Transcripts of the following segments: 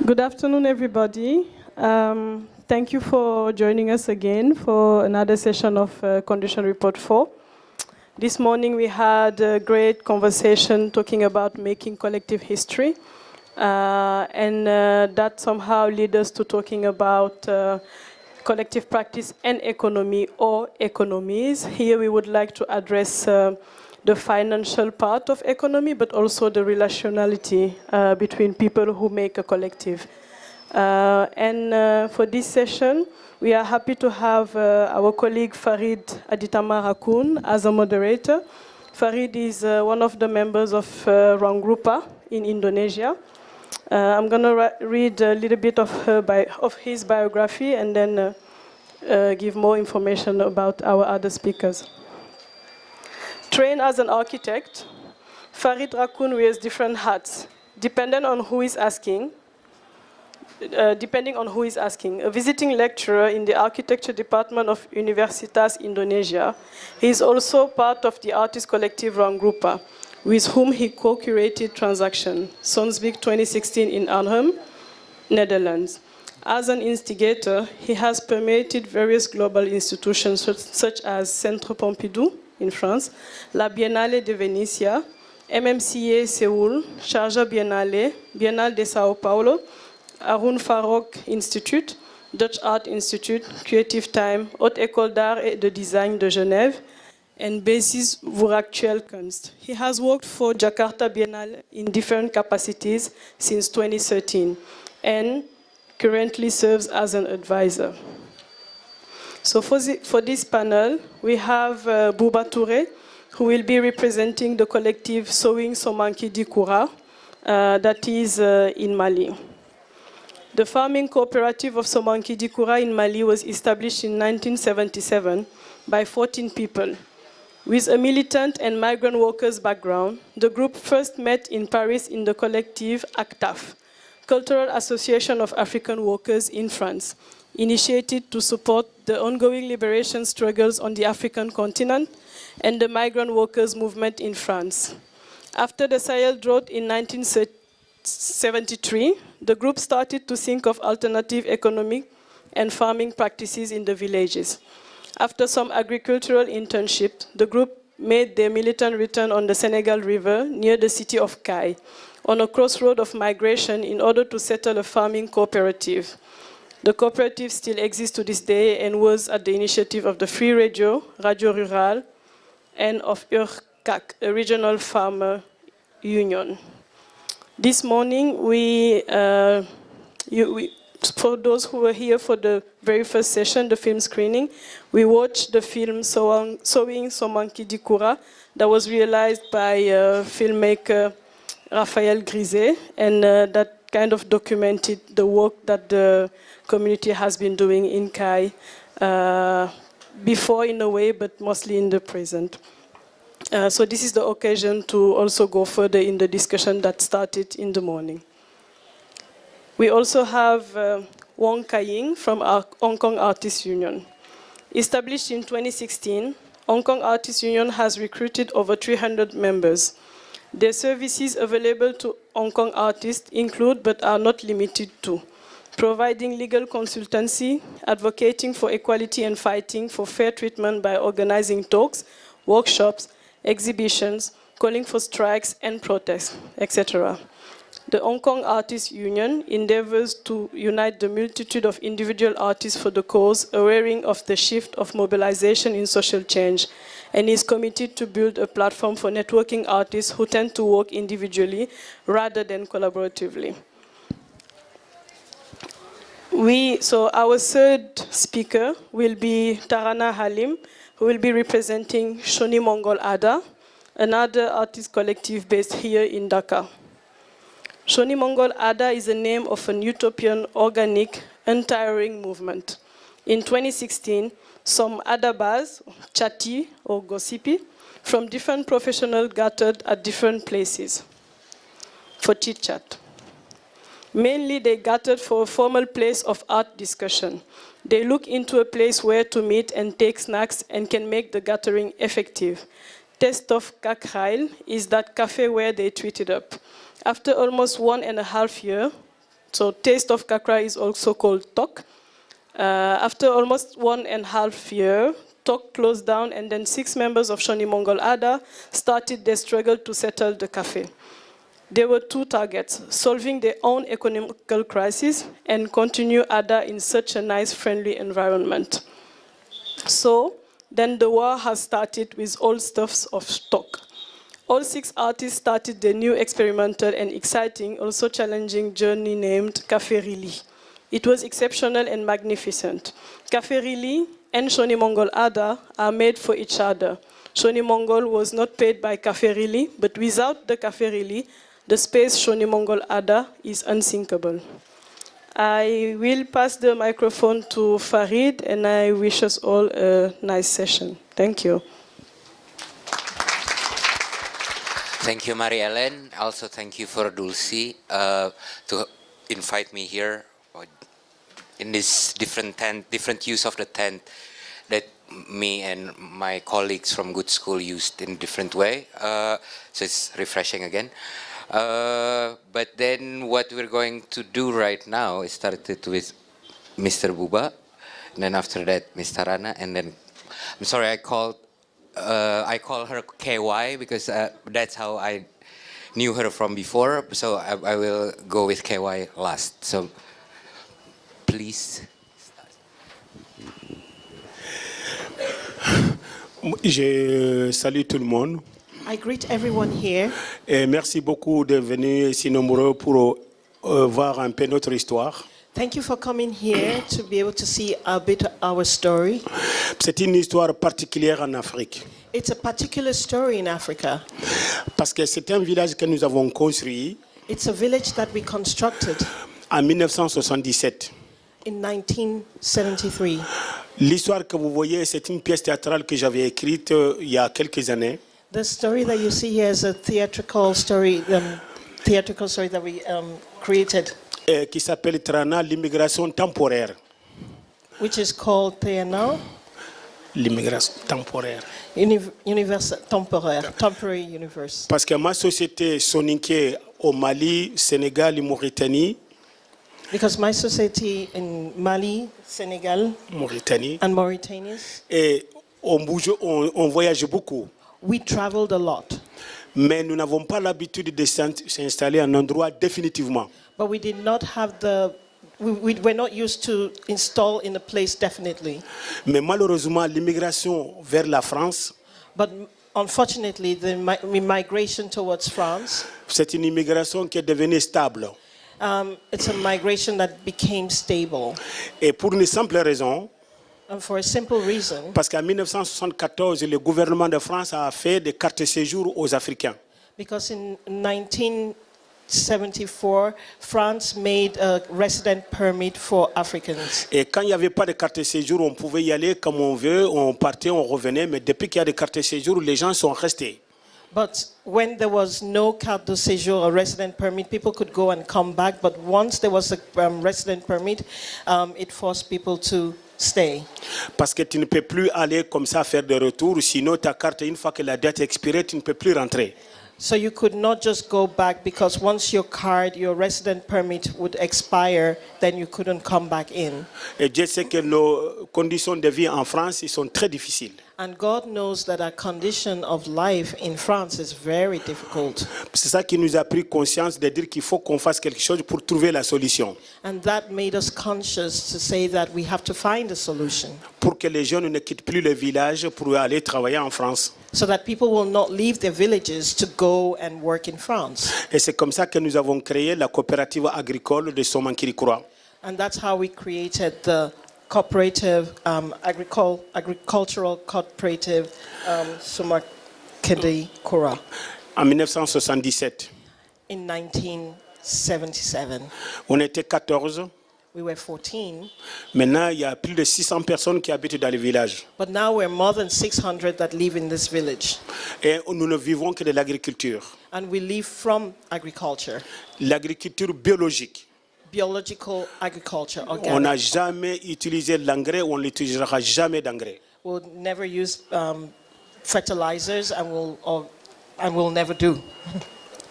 Good afternoon, everybody. Thank you for joining us again for another session of Condition Report 4. This morning we had a great conversation talking about making collective history, and that somehow led us to talking about collective practice and economy or economies. Here we would like to address the financial part of economy, but also the relationality between people who make a collective. For this session, we are happy to have our colleague Farid Aditama as a moderator. Farid is one of the members of ruangrupa in Indonesia. I'm going to read a little bit of his biography and then give more information about our other speakers. Trained as an architect, Farid Rakun wears different hats, depending on who is asking. A visiting lecturer in the architecture department of Universitas Indonesia, he is also part of the artist collective ruangrupa, with whom he co-curated Transaction, Sonsbeek 2016 in Arnhem, Netherlands. As an instigator, he has permeated various global institutions such as Centre Pompidou in France, La Biennale de Venezia, MMCA Seoul, Sharjah Biennale, Biennale de Sao Paulo, Arun Farok Institute, Dutch Art Institute, Creative Time, Haute École d'Art et de Design de Genève, and Basis voor Actuele Kunst. He has worked for Jakarta Biennale in different capacities since 2013 and currently serves as an advisor. So for this panel, we have Bouba Touré, who will be representing the collective Sewing Somankidi Coura, that is in Mali. The farming cooperative of Somankidi Coura in Mali was established in 1977 by 14 people. With a militant and migrant workers background, the group first met in Paris in the collective ACTAF, Cultural Association of African Workers in France, initiated to support the ongoing liberation struggles on the African continent and the migrant workers' movement in France. After the Sahel drought in 1973, the group started to think of alternative economic and farming practices in the villages. After some agricultural internship, the group made their militant return on the Senegal River near the city of Kai, on a crossroad of migration in order to settle a farming cooperative. The cooperative still exists to this day and was at the initiative of the Free Radio, Radio Rural, and of URCAC, a regional farmer union. This morning, for those who were here for the very first session, the film screening, we watched the film Sewing Somankidi Coura that was realized by filmmaker Raphaël Griset, and that kind of documented the work that the community has been doing in Kai before in a way, but mostly in the present. So this is the occasion to also go further in the discussion that started in the morning. We also have Wong Kai-ying from our Hong Kong Artists Union. Established in 2016, Hong Kong Artists Union has recruited over 300 members. Their services available to Hong Kong artists include, but are not limited to, providing legal consultancy, advocating for equality and fighting for fair treatment by organizing talks, workshops, exhibitions, calling for strikes and protests, etc. The Hong Kong Artists Union endeavors to unite the multitude of individual artists for the cause, aware of the shift of mobilization in social change, and is committed to build a platform for networking artists who tend to work individually rather than collaboratively. So our third speaker will be Tarana Halim, who will be representing Shoni Mongol Adda, another artist collective based here in Dhaka. Shoni Mongol Adda is the name of an utopian, organic, untiring movement. In 2016, some Adabas, Chati or Gossipi, from different professionals gathered at different places for chit-chat. Mainly, they gathered for a formal place of art discussion. They look into a place where to meet and take snacks and can make the gathering effective. Test of Kakrail is that cafe where they tweeted up. After almost 1.5 years, So taste of kakra is also called tok. After almost 1.5 years, tok closed down, and then 6 members of Shoni Mongol Adda started their struggle to settle the cafe. There were 2 targets: solving their own economical crisis and continue Adda in such a nice, friendly environment. So then the war has started with all stuffs of tok. All 6 artists started their new experimental and exciting, also challenging journey named Café Rili. It was exceptional and magnificent. Café Rili and Shoni Mongol Adda are made for each other. Shoni Mongol was not paid by Café Rili, but without the Café Rili, the space Shoni Mongol Adda is unsinkable. I will pass the microphone to Farid, and I wish us all a nice session. Thank you. Thank you, Marie-Hélène. Also, thank you for Dulcie to invite me here in this different use of the tent that me and my colleagues from Good School used in a different way. So it's refreshing again. But then what we're going to do right now is started with Mr. Buba, and then after that, Mr. Rana, and then, I'm sorry, I call her KY because that's how I knew her from before. So I will go with KY last. So please. Je salue tout le monde. I greet everyone here. Et merci beaucoup de venir si nombreux pour voir un peu notre histoire. Thank you for coming here to be able to see a bit of our story. C'est une histoire particulière en Afrique. It's a particular story in Africa. Parce que c'est un village que nous avons construit. It's a village that we constructed en 1977. in 1973. L'histoire que vous voyez, c'est une pièce théâtrale que j'avais écrite il y a quelques années. The story that you see here is a theatrical story that we created. Qui s'appelle Trana, l'immigration temporaire. Which is called Triennal. L'immigration temporaire. Temporary universe. Parce que ma société soninké au Mali, Sénégal et Mauritanie. Because my society in Mali, Senegal, Mauritanie. and Mauritania. Et on voyage beaucoup. We traveled a lot. Mais nous n'avons pas l'habitude de s'installer en endroit définitivement. But we did not have we were not used to install in a place definitely. Mais malheureusement, l'immigration vers la France, But unfortunately, the migration towards France, c'est une immigration qui est devenue stable. it's a migration that became stable. Et pour une simple raison, And for a simple reason, parce qu'en 1974, le gouvernement de France a fait des cartes de séjour aux Africains. because in 1974, France made a resident permit for Africans. Et quand il n'y avait pas de carte de séjour, on pouvait y aller comme on veut, on partait, on revenait. Mais depuis qu'il y a des cartes de séjour, les gens sont restés. But when there was no carte de séjour or resident permit, people could go and come back. But once there was a resident permit, it forced people to stay. Parce que tu ne peux plus aller comme ça faire des retours, sinon ta carte, une fois que la date est expirée, tu ne peux plus rentrer. So you could not just go back because once your resident permit would expire, then you couldn't come back in. Et Dieu sait que nos conditions de vie en France ils sont très difficiles. And God knows that our condition of life in France is very difficult. C'est ça qui nous a pris conscience de dire qu'il faut qu'on fasse quelque chose pour trouver la solution. And that made us conscious to say that we have to find a solution. Pour que les jeunes ne quittent plus le village pour aller travailler en France. So that people will not leave their villages to go and work in France. Et c'est comme ça que nous avons créé la coopérative agricole de Somankidi Coura. And that's how we created the cooperative, agricultural cooperative Somankidi Coura. En 1977. In 1977. On était 14. We were 14. Maintenant, il y a plus de 600 personnes qui habitent dans le village. But now we're more than 600 that live in this village. Et nous ne vivons que de l'agriculture. And we live from agriculture. L'agriculture biologique. Biological agriculture, organic. On n'a jamais utilisé l'engrais, on n'utilisera jamais d'engrais. We'll never use fertilizers and we'll never do.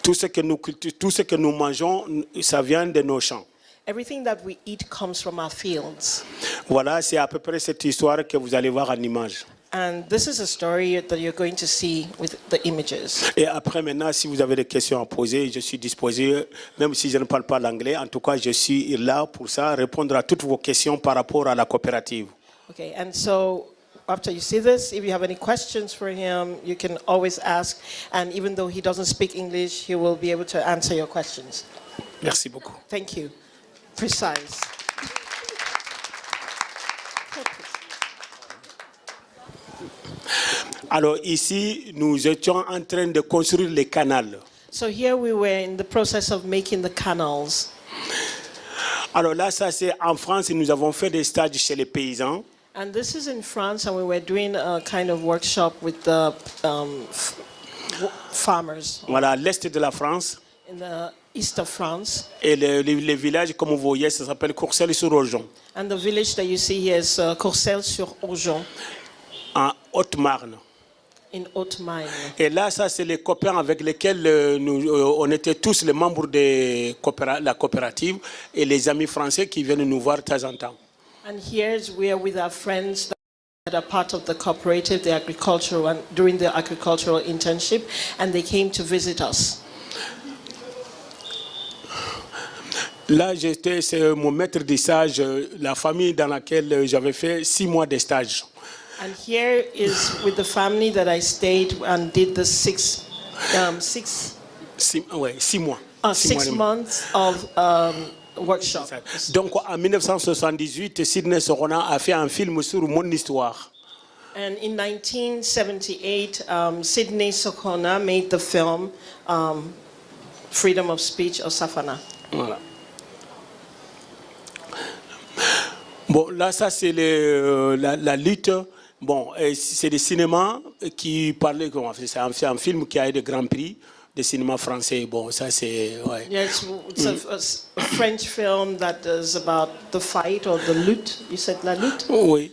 Tout ce que nous mangeons, ça vient de nos champs. Everything that we eat comes from our fields. Voilà, c'est à peu près cette histoire que vous allez voir en image. And this is a story that you're going to see with the images. Et après, maintenant, si vous avez des questions à poser, je suis disposé, même si je ne parle pas l'anglais, en tout cas, je suis là pour ça, répondre à toutes vos questions par rapport à la coopérative. Okay, and so after you see this, if you have any questions for him, you can always ask. And even though he doesn't speak English, he will be able to answer your questions. Merci beaucoup. Thank you. Precise. Alors ici, nous étions en train de construire les canaux. So here we were in the process of making the canals. Alors là, ça c'est en France, nous avons fait des stages chez les paysans. And this is in France, and we were doing a kind of workshop with the farmers. Voilà, à l'est de la France. In the east of France. Et les villages, comme vous voyez, ça s'appelle Courcelles-sur-Orgeon. And the village that you see here is Courcelles-sur-Orgeon. En Haute-Marne. In Haute-Marne. Et là, ça, c'est les copains avec lesquels on était tous les membres de la coopérative et les amis français qui viennent nous voir de temps en temps. And here we are with our friends that are part of the cooperative, the agricultural, and during the agricultural internship, and they came to visit us. Là, c'est mon maître de stage, la famille dans laquelle j'avais fait 6 mois de stage. And here is with the family that I stayed and did the 6 months of workshop. Donc en 1978, Sidney Sorona a fait un film sur mon histoire. And in 1978, Sidney Sorona made the film Freedom of Speech or Safana. Voilà. Bon, là, ça c'est la lutte. Bon, c'est des cinémas qui parlaient, c'est un film qui a eu de grands prix, des cinémas français. Bon, ça c'est... Ouais. Yes, it's a French film that is about the fight or the lutte. You said la lutte? Oui.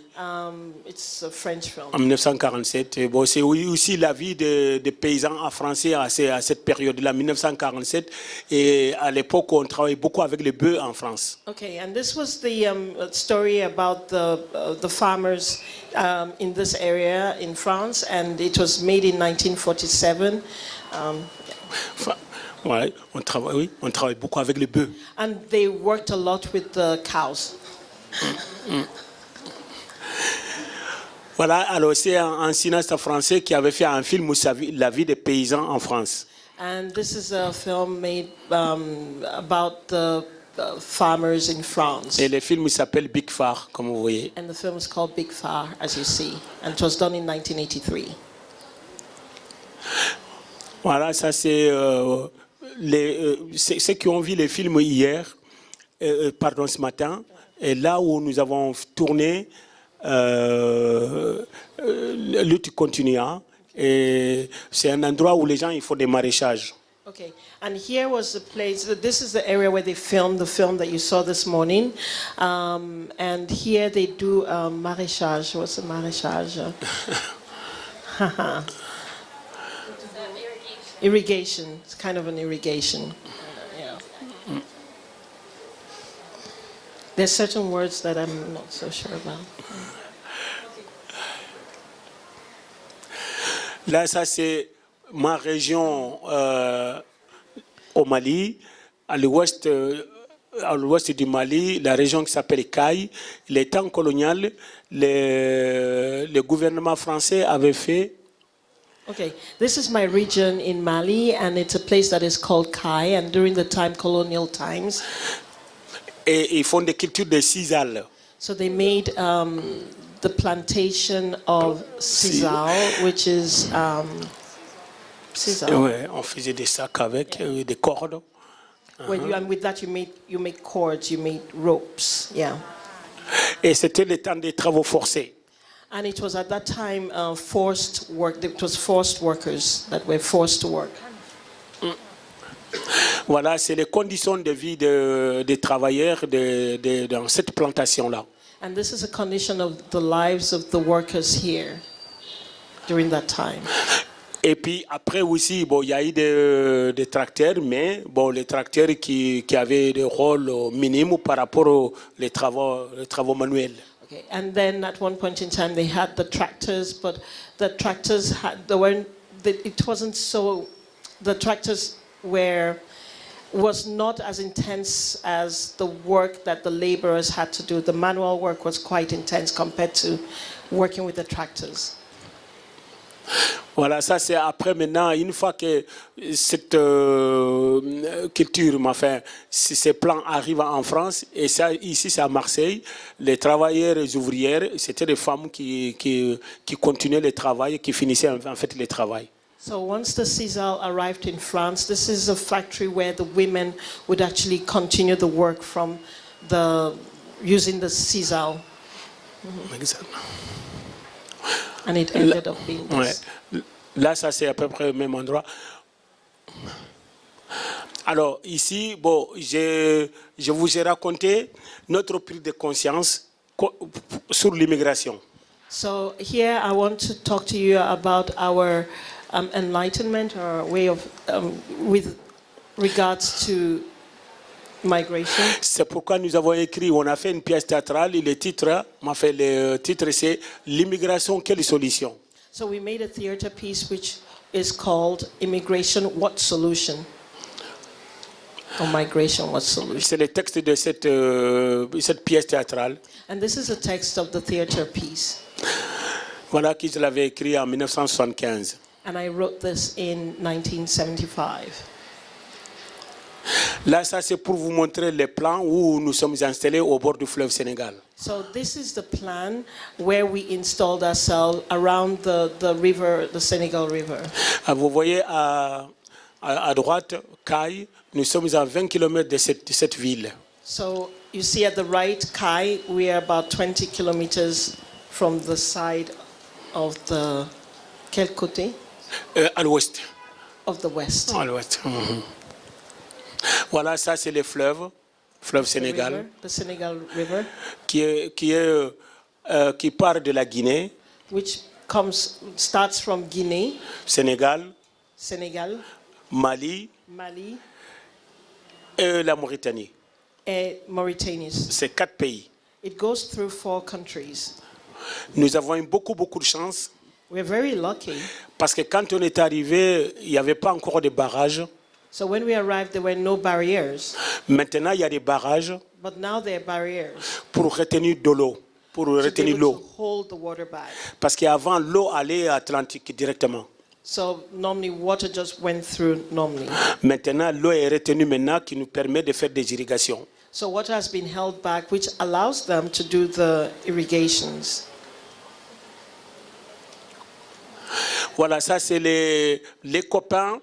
It's a French film. En 1947. Bon, c'est aussi la vie des paysans en français à cette période-là, 1947. Et à l'époque, on travaillait beaucoup avec les bœufs en France. Okay, and this was the story about the farmers in this area in France, and it was made in 1947. Ouais, on travaille beaucoup avec les bœufs. And they worked a lot with the cows. Voilà, alors c'est un cinéaste français qui avait fait un film sur la vie des paysans en France. And this is a film made about the farmers in France. Et le film s'appelle Big Far, comme vous voyez. And the film is called Big Far, as you see. And it was done in 1983. Voilà, ça c'est ceux qui ont vu les films hier, ce matin, et là où nous avons tourné, lutte continua, et c'est un endroit où les gens ils font des maraîchages. Okay, and here was the place. This is the area where they filmed the film that you saw this morning, and here they do maraîchage. What's a maraîchage? Irrigation. It's kind of an irrigation. Yeah. There's certain words that I'm not so sure about. Là, ça c'est ma région au Mali, à l'ouest du Mali, la région qui s'appelle Caille. Les temps colonial, le gouvernement français avait fait. Okay, this is my region in Mali, and it's a place that is called Kai. And during the time, colonial times, Et ils font des cultures de sisal. so they made the plantation of sisal, which is sisal. Ouais, on faisait des sacs avec des cordes. And with that, you make cords, you make ropes. Yeah. Et c'était le temps des travaux forcés. And it was at that time forced work. It was forced workers that were forced to work. Voilà, c'est les conditions de vie des travailleurs dans cette plantation-là. And this is a condition of the lives of the workers here during that time. Et puis après aussi, bon, il y a eu des tracteurs, mais bon, les tracteurs qui avaient des rôles minimes par rapport aux les travaux manuels. Okay. And then at one point in time they had the tractors, but the tractors it wasn't so, the tractors was not as intense as the work that the laborers had to do. The manual work was quite intense compared to working with the tractors. Voilà, ça c'est après maintenant, une fois que cette culture, enfin, ces plans arrivent en France, et ça, ici c'est à Marseille, les travailleurs et les ouvrières, c'était des femmes qui continuaient le travail, qui finissaient en fait le travail. So once the sisal arrived in France, this is a factory where the women would actually continue the work from using the sisal. And it ended up being this. Ouais. Là, ça c'est à peu près au même endroit. Alors ici, bon, je vous ai raconté notre prise de conscience sur l'immigration. So here I want to talk to you about our enlightenment or way of with regards to migration. C'est pourquoi nous avons écrit, on a fait une pièce théâtrale, le titre c'est L'immigration, quelle solution? So we made a theater piece which is called Immigration, What Solution? Or Migration, What Solution? C'est le texte de cette pièce théâtrale. And this is a text of the theater piece. Voilà que je l'avais écrit en 1975. And I wrote this in 1975. Là, ça c'est pour vous montrer les plans où nous sommes installés au bord du fleuve Sénégal. So this is the plan where we installed ourselves around the river, the Senegal River. Vous voyez à droite, Kai, nous sommes à 20 km de cette ville. So you see at the right, Kai, we are about 20 kilometers from the side of the quel côté? À l'ouest. Of the west. À l'ouest. Voilà, ça c'est le fleuve Sénégal, The Senegal River, qui part de la Guinée, which starts from Guinea, Sénégal, Mali, et la Mauritanie. and Mauritania. C'est 4 pays. It goes through 4 countries. Nous avons eu beaucoup de chance. We're very lucky. Parce que quand on est arrivé, il n'y avait pas encore de barrages. So when we arrived, there were no barriers. Maintenant, il y a des barrages But now there are barriers pour retenir de l'eau, pour retenir to l'eau. hold the water back. Parce qu'avant, l'eau allait à l'Atlantique directement. So normally water just went through normally. Maintenant, l'eau est retenue maintenant qui nous permet de faire des irrigations. So water has been held back, which allows them to do the irrigations. Voilà, ça c'est les copains.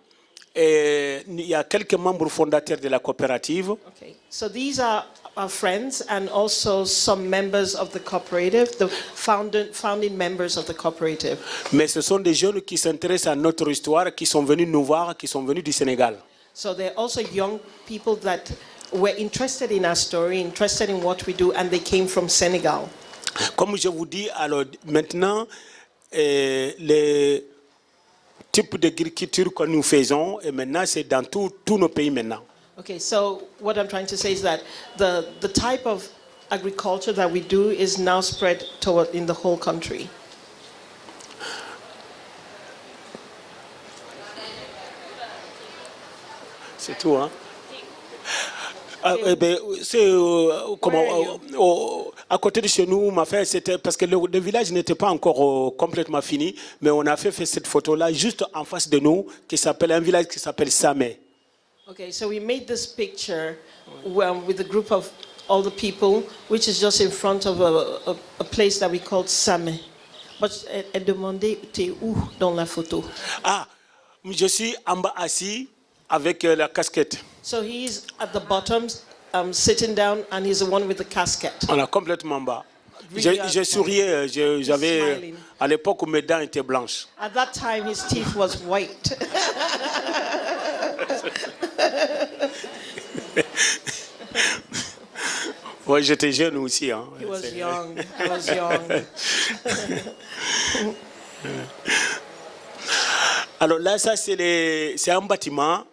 Et il y a quelques membres fondateurs de la coopérative. Okay. So these are our friends and also some members of the cooperative, the founding members of the cooperative. Mais ce sont des jeunes qui s'intéressent à notre histoire, qui sont venus nous voir, qui sont venus du Sénégal. So they're also young people that were interested in our story, interested in what we do, and they came from Senegal. Comme je vous dis, alors maintenant, les types d'agriculture que nous faisons, et maintenant c'est dans tous nos pays maintenant. Okay, so what I'm trying to say is that the type of agriculture that we do is now spread in the whole country. C'est tout, hein? C'est à côté de chez nous, c'était parce que le village n'était pas encore complètement fini, mais on a fait cette photo-là juste en face de nous, un village qui s'appelle Samé. Okay, so we made this picture with a group of all the people, which is just in front of a place that we called Samé. But elle demandait, t'es où dans la photo? Ah, je suis en bas assis avec la casquette. So he's at the bottom, sitting down, and he's the one with the casket. On a complètement bas. Je souriais, j'avais à l'époque où mes dents étaient blanches. At that time, his teeth was white. Ouais, j'étais jeune aussi. Hein. He was young. I was young. Alors là, ça c'est un bâtiment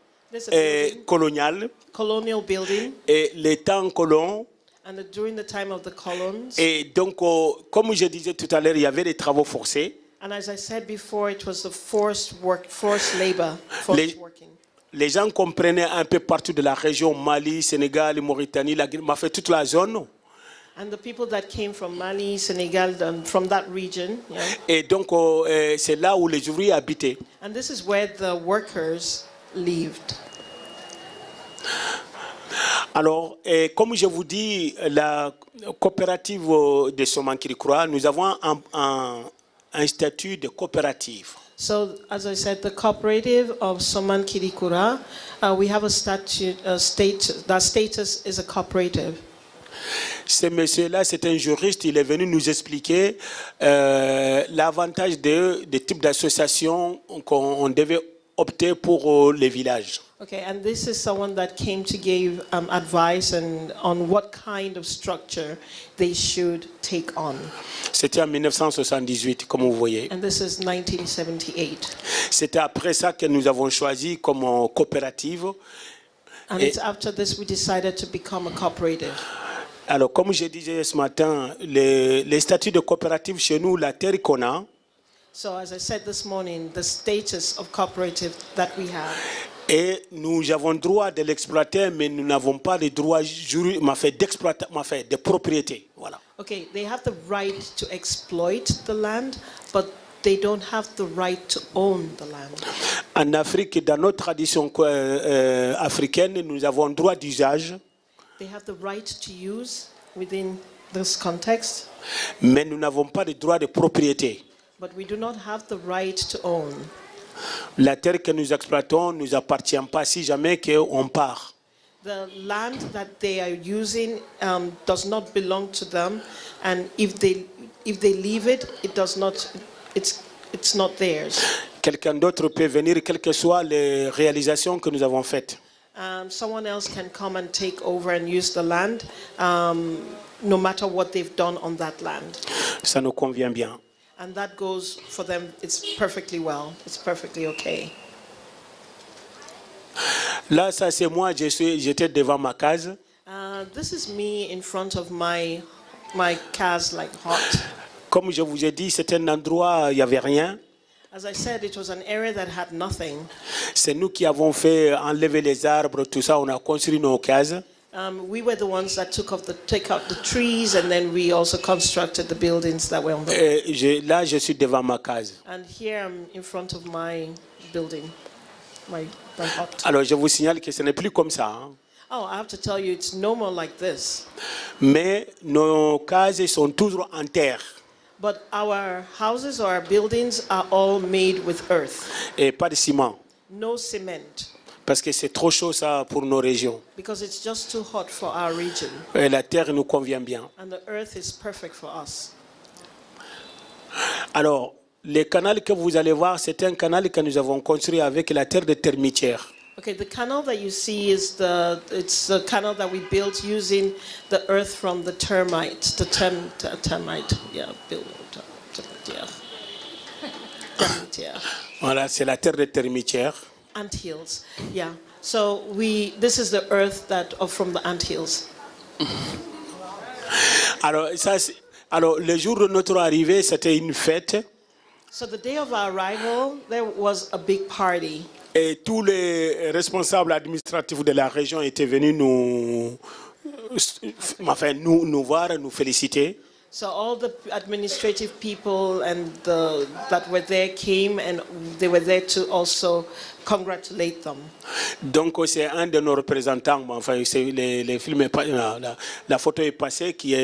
colonial. Colonial building. Et les temps colons. And during the time of the colons. Et donc, comme je disais tout à l'heure, il y avait des travaux forcés. And as I said before, it was the forced labor, working. Les gens comprenaient un peu partout de la région, Mali, Sénégal, Mauritanie, fait toute la zone. And the people that came from Mali, Senegal, and from that region. Yeah. Et donc, c'est là où les ouvriers habitaient. And this is where the workers lived. Alors, comme je vous dis, la coopérative de Somankidi Coura, nous avons un statut de coopérative. So, as I said, the cooperative of Somankidi Coura, we have a statute, that status is a cooperative. Ce monsieur-là, c'est un juriste, il est venu nous expliquer l'avantage des types d'associations qu'on devait opter pour les villages. Okay, and this is someone that came to give advice on what kind of structure they should take on. C'était en 1978, comme vous voyez. And this is 1978. C'était après ça que nous avons choisi comme coopérative. And it's after this we decided to become a cooperative. Alors, comme je disais ce matin, les statuts de coopérative chez nous, la terre qu'on a. So, as I said this morning, the status of cooperative that we have. Et nous avons droit de l'exploiter, mais nous n'avons pas de droit de propriété. Voilà. Okay, they have the right to exploit the land, but they don't have the right to own the land. En Afrique, dans notre tradition africaine, nous avons droit d'usage. They have the right to use within this context. Mais nous n'avons pas de droit de propriété. But we do not have the right to own. La terre que nous exploitons ne nous appartient pas si jamais qu'on part. The land that they are using does not belong to them, and if they leave it, it's not theirs. Quelqu'un d'autre peut venir, quelles que soient les réalisations que nous avons faites. Someone else can come and take over and use the land, no matter what they've done on that land. Ça nous convient bien. And that goes for them, it's perfectly well, it's perfectly okay. Là, ça c'est moi, j'étais devant ma case. This is me in front of my cars like hot. Comme je vous ai dit, c'est un endroit, il n'y avait rien. As I said, it was an area that had nothing. C'est nous qui avons fait enlever les arbres, tout ça, on a construit nos cases. We were the ones that take out the trees, and then we also constructed the buildings that were on the. Là, je suis devant ma case. And here I'm in front of my building, my hut. Alors, je vous signale que ce n'est plus comme ça. Hein. Oh, I have to tell you, it's no more like this. Mais nos cases sont toujours en terre. But our houses or our buildings are all made with earth. Et pas de ciment. No cement. Parce que c'est trop chaud ça pour nos régions. Because it's just too hot for our region. Et la terre nous convient bien. And the earth is perfect for us. Alors, le canal que vous allez voir, c'est un canal que nous avons construit avec la terre de termitière. Okay, the canal that you see is the canal that we built using the earth from the termite, termite, yeah, termitière. Voilà, c'est la terre de termitière. Anthills, yeah. So this is the earth from the anthills. Alors, le jour de notre arrivée, c'était une fête. So the day of our arrival, there was a big party. Et tous les responsables administratifs de la région étaient venus nous voir, nous féliciter. So all the administrative people and that were there came, and they were there to also congratulate them. Donc c'est un de nos représentants, enfin les films, la photo est passée, qui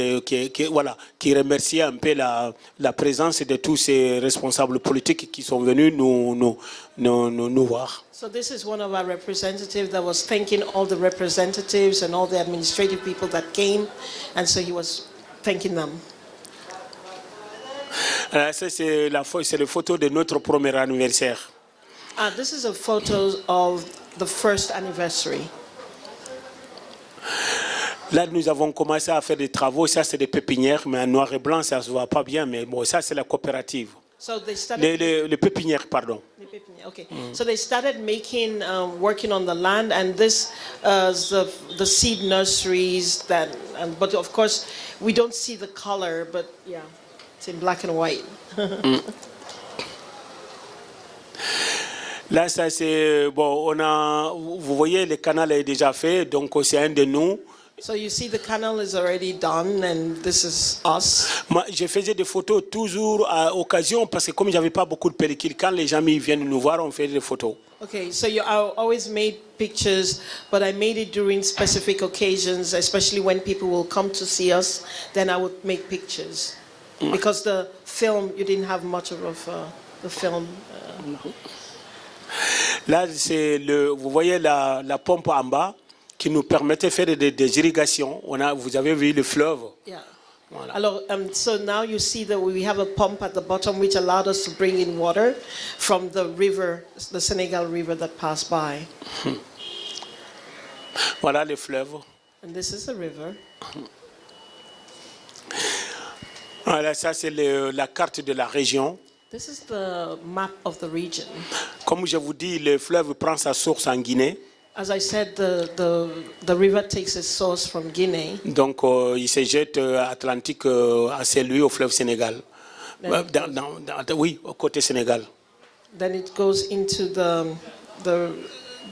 remerciait un peu la présence de tous ces responsables politiques qui sont venus nous voir. So this is one of our representatives that was thanking all the representatives and all the administrative people that came, and so he was thanking them. Ça c'est la photo de notre premier anniversaire. This is a photo of the first anniversary. Là, nous avons commencé à faire des travaux. Ça, c'est des pépinières, mais en noir et blanc, ça ne se voit pas bien. Mais bon, ça, c'est la coopérative. So they started les pépinières, pardon. the Okay, so they started making, working on the land, and this the seed nurseries. But of course, we don't see the color. But yeah, it's in black and white. Là, ça c'est bon. Vous voyez, le canal est déjà fait, donc c'est un de nous. So you see, the canal is already done, and this is us. Moi, je faisais des photos toujours à occasion parce que comme j'avais pas beaucoup de pellicule, quand les gens viennent nous voir, on fait des photos. Okay, so I always made pictures, but I made it during specific occasions, especially when people will come to see us. Then I would make pictures because the film, you didn't have much of the film. Là, vous voyez la pompe en bas qui nous permettait de faire des irrigations. Vous avez vu le fleuve. Yeah. Voilà. Alors, so now you see that we have a pump at the bottom which allowed us to bring in water from the river, the Senegal River that passed by. Voilà le fleuve. And this is the river. Voilà, ça c'est la carte de la région. This is the map of the region. Comme je vous dis, le fleuve prend sa source en Guinée. As I said, the river takes its source from Guinea. Donc, il se jette Atlantique à celui au fleuve Sénégal. Oui, au côté Sénégal. Then it goes into the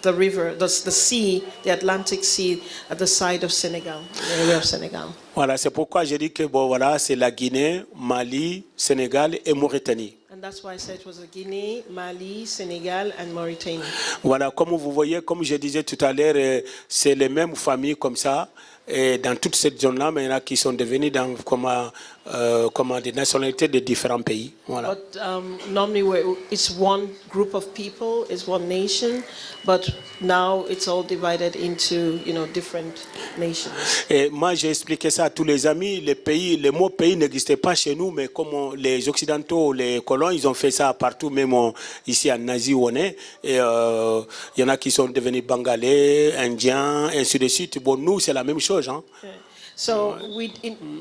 river, the sea, the Atlantic Sea, at the side of Senegal, the area of Senegal. Voilà, c'est pourquoi j'ai dit que voilà, c'est la Guinée, Mali, Sénégal et Mauritanie. And that's why I said it was Guinea, Mali, Senegal, and Mauritania. Voilà, comme vous voyez, comme je disais tout à l'heure, c'est les mêmes familles comme ça. Et dans toute cette zone-là, mais il y en a qui sont devenus comme des nationalités de différents pays. Voilà. But normally it's one group of people, it's one nation, but now it's all divided into, different nations. Et moi, j'ai expliqué ça à tous les amis. Le mot pays n'existait pas chez nous, mais comme les Occidentaux, les colons, ils ont fait ça partout, même ici en Asie où on est. Et il y en a qui sont devenus Bengalais, Indiens, ainsi de suite. Bon, nous, c'est la même chose. Hein? Yeah. So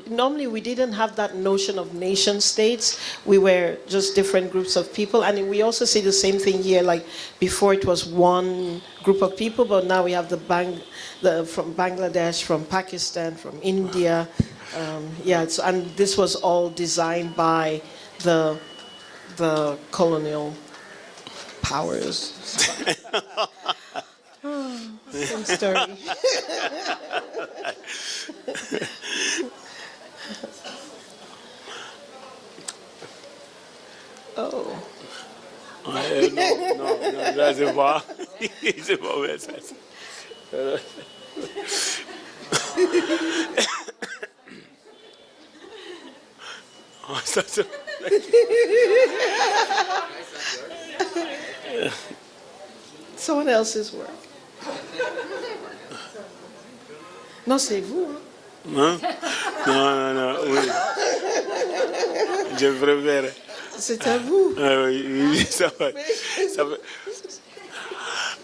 normally we didn't have that notion of nation states. We were just different groups of people, and we also see the same thing here. Like before, it was one group of people, but now we have from Bangladesh, from Pakistan, from India. And this was all designed by the colonial powers. Same story. Oh. Non, là, c'est pas. C'est pas vrai, ça. Ça, c'est... Someone else's work. Non, c'est vous. Hein? Non, oui. Je préfère. C'est à vous. Ah, oui, ça va.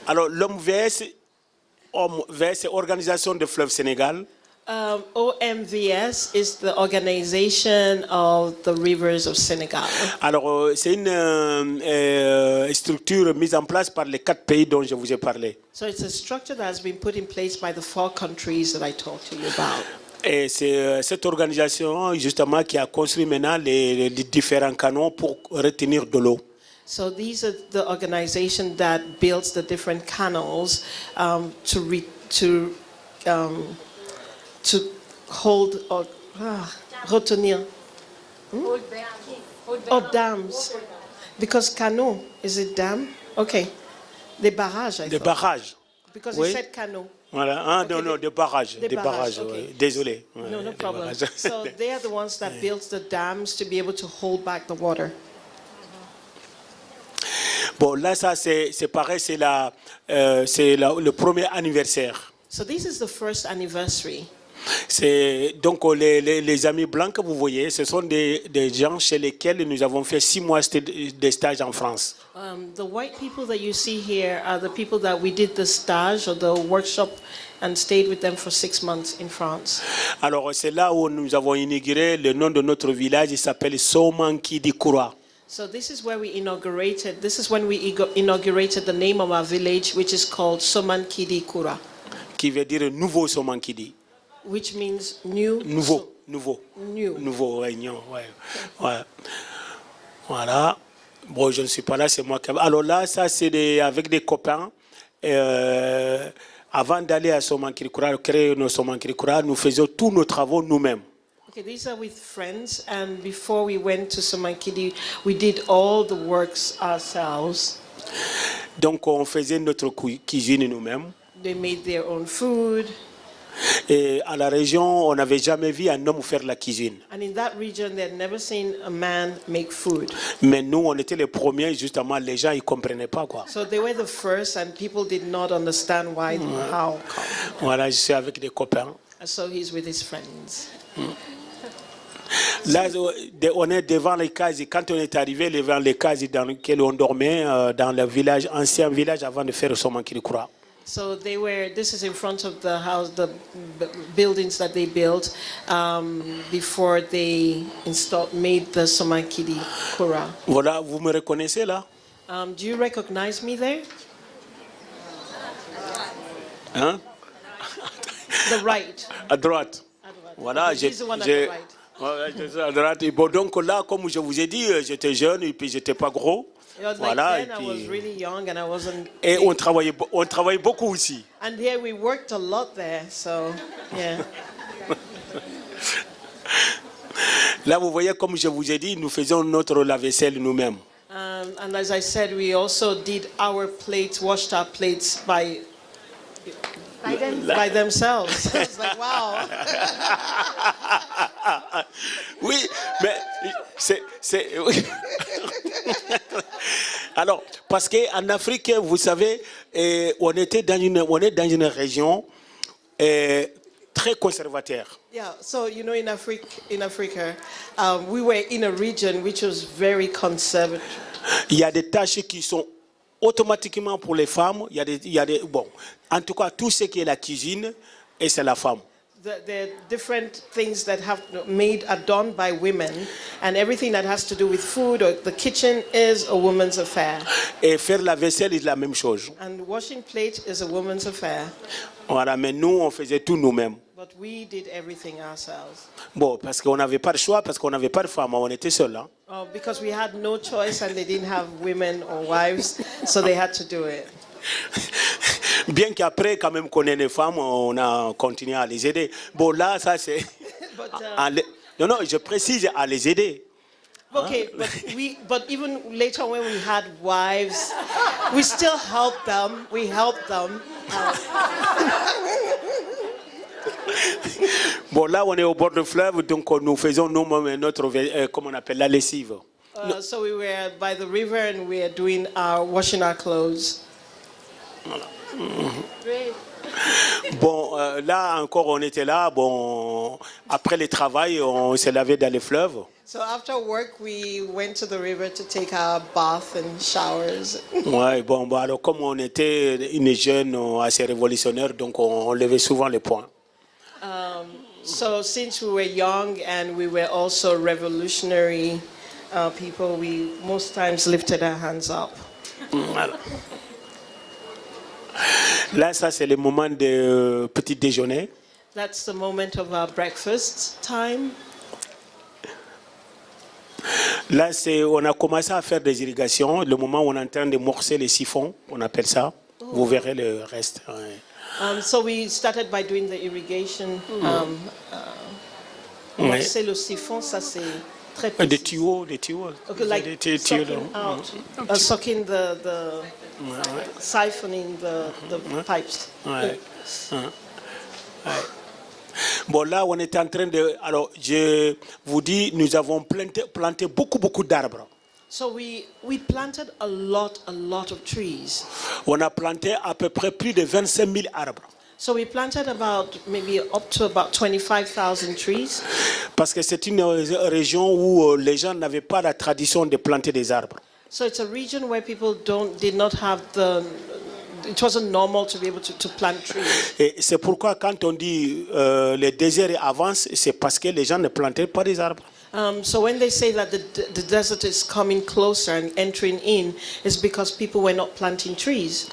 Alors, l'homme VS, Organisation de Fleuve Sénégal. OMVS is the organization of the rivers of Senegal. Alors, c'est une structure mise en place par les 4 pays dont je vous ai parlé. So it's a structure that has been put in place by the 4 countries that I talked to you about. Et c'est cette organisation justement qui a construit maintenant les différents canaux pour retenir de l'eau. So these are the organization that builds the different canals to hold or retenir. Hold dams. Because canaux, is it dam? Okay. Des barrages, I Des thought. barrages. Because Oui. you said canaux. Voilà. Ah, Okay, non, des barrages. Des barrages, okay. oui. Désolé. No, no Des problem. barrages. So they are the ones that built the dams to be able to hold back the water. Bon, là, ça, c'est pareil, c'est le premier anniversaire. So this is the first anniversary. C'est donc les amis blancs que vous voyez, ce sont des gens chez lesquels nous avons fait 6 mois de stage en France. The white people that you see here are the people that we did the stage or the workshop and stayed with them for 6 months in France. Alors c'est là où nous avons inauguré le nom de notre village, il s'appelle Somankidi Coura. So this is where we inaugurated, this is when we inaugurated the name of our village, which is called Somankidi Coura. Qui veut dire nouveau Somankidi. Which means new. Nouveau, nouveau. New. Nouveau, réunion, ouais. Ouais. Voilà. Bon, je ne suis pas là, c'est moi qui... Alors là, ça, c'est avec des copains. Avant d'aller à Somankidi Coura, créer nos Somankidi Coura, nous faisions tous nos travaux nous-mêmes. Okay, these are with friends, and before we went to Somankidi, we did all the works ourselves. Donc, on faisait notre cuisine nous-mêmes. They made their own food. Et à la région, on n'avait jamais vu un homme faire la cuisine. And in that region, they had never seen a man make food. Mais nous, on était les premiers, justement, les gens, ils ne comprenaient pas, quoi. So they were the first, and people did not understand why, how come. Voilà, je suis avec des copains. And so he's with his friends. Là, on est devant les cases. Quand on est arrivé devant les cases dans lesquelles on dormait, dans le village, ancien village, avant de faire Somankidi Coura. So they were, this is in front of the house, the buildings that they built before they made the Somankidi Coura. Voilà, vous me reconnaissez là? Do you recognize me there? Hein? The right. À droite. Voilà, Okay, he's the one at the right. J'étais à droite. Et bon, donc là, comme je vous ai dit, j'étais jeune et puis j'étais pas gros. Voilà. Then I was really young and I wasn't. Et on travaillait beaucoup aussi. And yeah, we worked a lot there, so yeah. Là, vous voyez, comme je vous ai dit, nous faisons notre lave-vaisselle nous-mêmes. And as I said, we also did our plates, washed our plates by themselves. I was like, wow. Oui, mais c'est alors, parce qu'en Afrique, vous savez, on est dans une région très conservateur. Yeah, so you know, in Africa, we were in a region which was very conservative. Il y a des tâches qui sont automatiquement pour les femmes. Bon, en tout cas, tout ce qui est la cuisine, et c'est la femme. There are different things that are done by women, and everything that has to do with food or the kitchen is a woman's affair. Et faire la vaisselle est la même chose. And washing plate is a woman's affair. Voilà, mais nous, on faisait tout nous-mêmes. But we did everything ourselves. Bon, parce qu'on n'avait pas le choix, parce qu'on n'avait pas de femmes, on était seuls. Hein. Oh, because we had no choice and they didn't have women or wives, so they had to do it. Bien qu'après, quand même, qu'on ait des femmes, on a continué à les aider. Bon, là, ça, c'est... Non, je précise, à les aider. Okay, but even later when we had wives, we still helped them. We helped them. Bon, là, on est au bord du fleuve, donc nous faisons nous-mêmes notre, comment on appelle, la lessive. So we were by the river and we are doing washing our clothes. Voilà. Bon, là encore, on était là. Bon, après le travail, on s'est lavé dans les fleuves. So after work, we went to the river to take our bath and showers. Ouais, bon, alors comme on était une jeune assez révolutionnaire, donc on levait souvent les poings. So since we were young and we were also revolutionary people, we most times lifted our hands up. Voilà. Là, ça, c'est le moment de petit déjeuner. That's the moment of our breakfast time. Là, on a commencé à faire des irrigations. Le moment où on est en train de morcer les siphons, on appelle ça. Vous verrez le reste. Ouais. So we started by doing the irrigation. Morcer le siphon, ça c'est très petit. Des tuyaux. Okay, like sucking out, sucking the siphoning the pipes. Ouais. Ouais. Bon, là, on est en train de... Alors, je vous dis, nous avons planté beaucoup d'arbres. So we planted a lot of trees. On a planté à peu près plus de 25 000 arbres. So we planted maybe up to about 25,000 trees. Parce que c'est une région où les gens n'avaient pas la tradition de planter des arbres. So it's a region where people did not have it wasn't normal to be able to plant trees. Et c'est pourquoi quand on dit le désert avance, c'est parce que les gens ne plantaient pas des arbres. So when they say that the desert is coming closer and entering in, it's because people were not planting trees.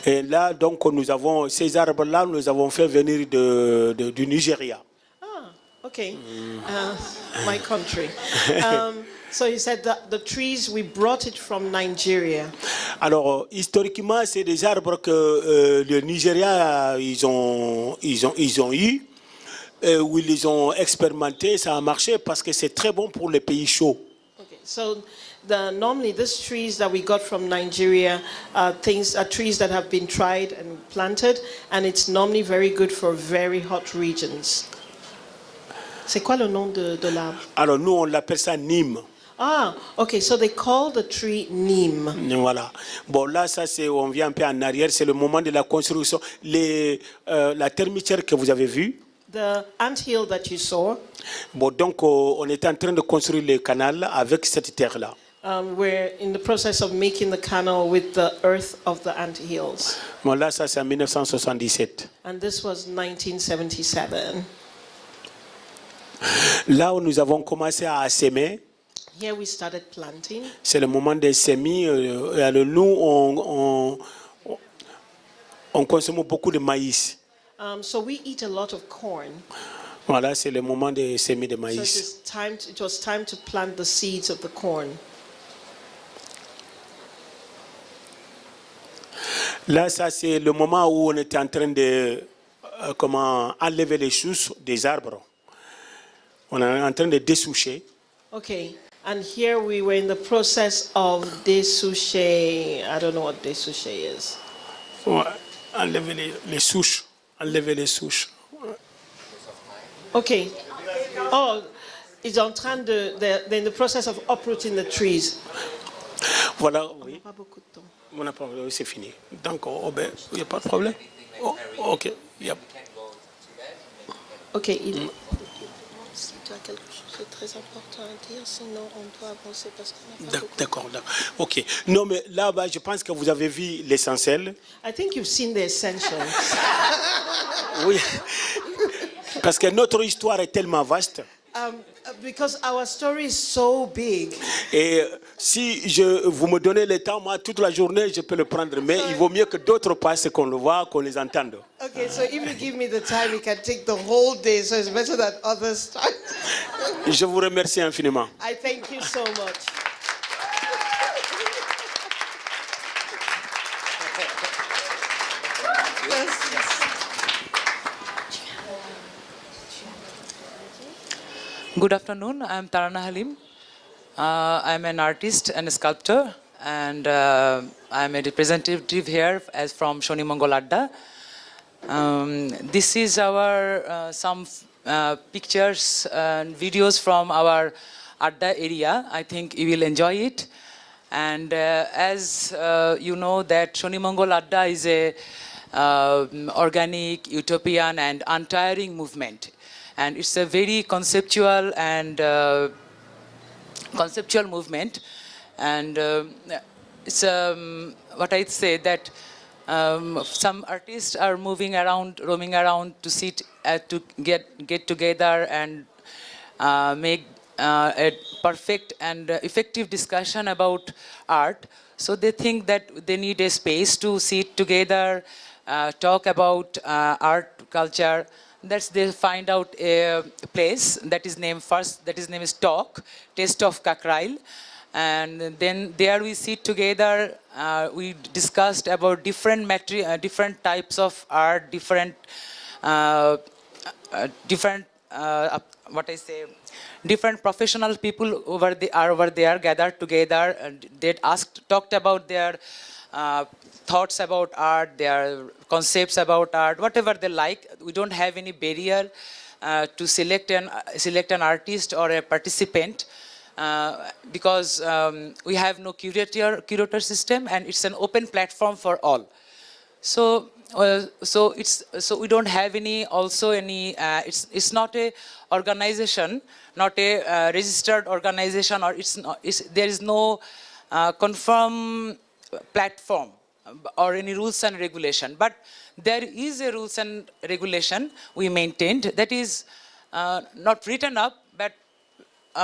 Et là, donc, nous avons ces arbres-là, nous avons fait venir du Nigeria. Ah, okay. My country. So you said that the trees, we brought it from Nigeria. Alors, historiquement, c'est des arbres que le Nigeria, ils ont eu. Où ils les ont expérimentés, ça a marché parce que c'est très bon pour les pays chauds. Okay, so normally these trees that we got from Nigeria are trees that have been tried and planted, and it's normally very good for very hot regions. C'est quoi le nom de l'arbre? Alors nous, on l'appelle ça Nîmes. Ah, okay, so they call the tree Nîmes. Voilà. Bon, là, ça, on vient un peu en arrière, c'est le moment de la construction. La termitière que vous avez vue. The anthill that you saw. Bon, donc, on était en train de construire le canal avec cette terre-là. We're in the process of making the canal with the earth of the anthills. Bon, là, ça, c'est en 1977. And this was 1977. Là où nous avons commencé à s'aimer. Here we started planting. C'est le moment des semis. Nous, on consomme beaucoup de maïs. So we eat a lot of corn. Voilà, c'est le moment des semis de maïs. So it was time to plant the seeds of the corn. Là, ça, c'est le moment où on était en train de enlever les souches des arbres. On est en train de dessoucher. Okay, and here we were in the process of dessoucher. I don't know what dessoucher is. Ouais, enlever les souches. Enlever les souches. Okay. Oh, it's en train they're in the process of uprooting the trees. Voilà, oui. Pas beaucoup de temps. On n'a pas, c'est fini. Donc, il n'y a pas de problème. Oh, ok. Yep. Ok. Si tu as quelque chose de très important à dire, sinon on doit avancer parce qu'on n'a pas beaucoup. D'accord. Ok. Non, mais là-bas, je pense que vous avez vu l'essentiel. I think you've seen the essentials. Oui. Parce que notre histoire est tellement vaste. Because our story is so big. Et si vous me donnez le temps, moi, toute la journée, je peux le prendre. Mais il vaut mieux que d'autres passent, qu'on le voit, qu'on les entende. Okay, so if you give me the time, we can take the whole day. So it's better that others start. Je vous remercie infiniment. I thank you so much. Good afternoon. I'm Tarana Halim. I'm an artist and a sculptor, and I'm a representative here as from Shoni Mongol Adda. This is our some pictures and videos from our Adda area. I think you will enjoy it. And as you know, that Shoni Mongol Adda is a organic, utopian, and untiring movement. And it's a very conceptual and conceptual movement. And it's what I'd say that some artists are moving around, roaming around to sit to get together and make a perfect and effective discussion about art. So they think that they need a space to sit together, talk about art, culture. That's they find out a place that is named first. That is name is Talk, Taste of Kakrail, and then there we sit together. We discussed about different different types of art, different different professional people over there gathered together. And they talked about their thoughts about art, their concepts about art, whatever they like. We don't have any barrier to select an artist or a participant because we have no curator system, and it's an open platform for all. So we don't have any it's not a organization, not a registered organization, or there is no confirmed platform or any rules and regulation, but there is a rules and regulation we maintained that is not written up, but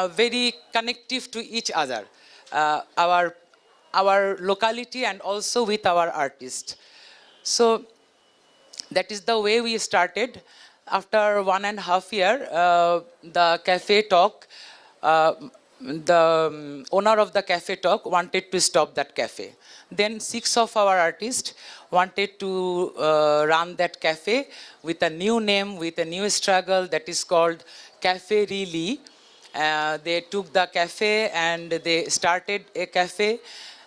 very connective to each other, our locality and also with our artists. So that is the way we started. After 1.5 years, the cafe talk, the owner of the cafe talk wanted to stop that cafe. Then 6 of our artists wanted to run that cafe with a new name, with a new struggle that is called Cafe Really. They took the cafe and they started a cafe.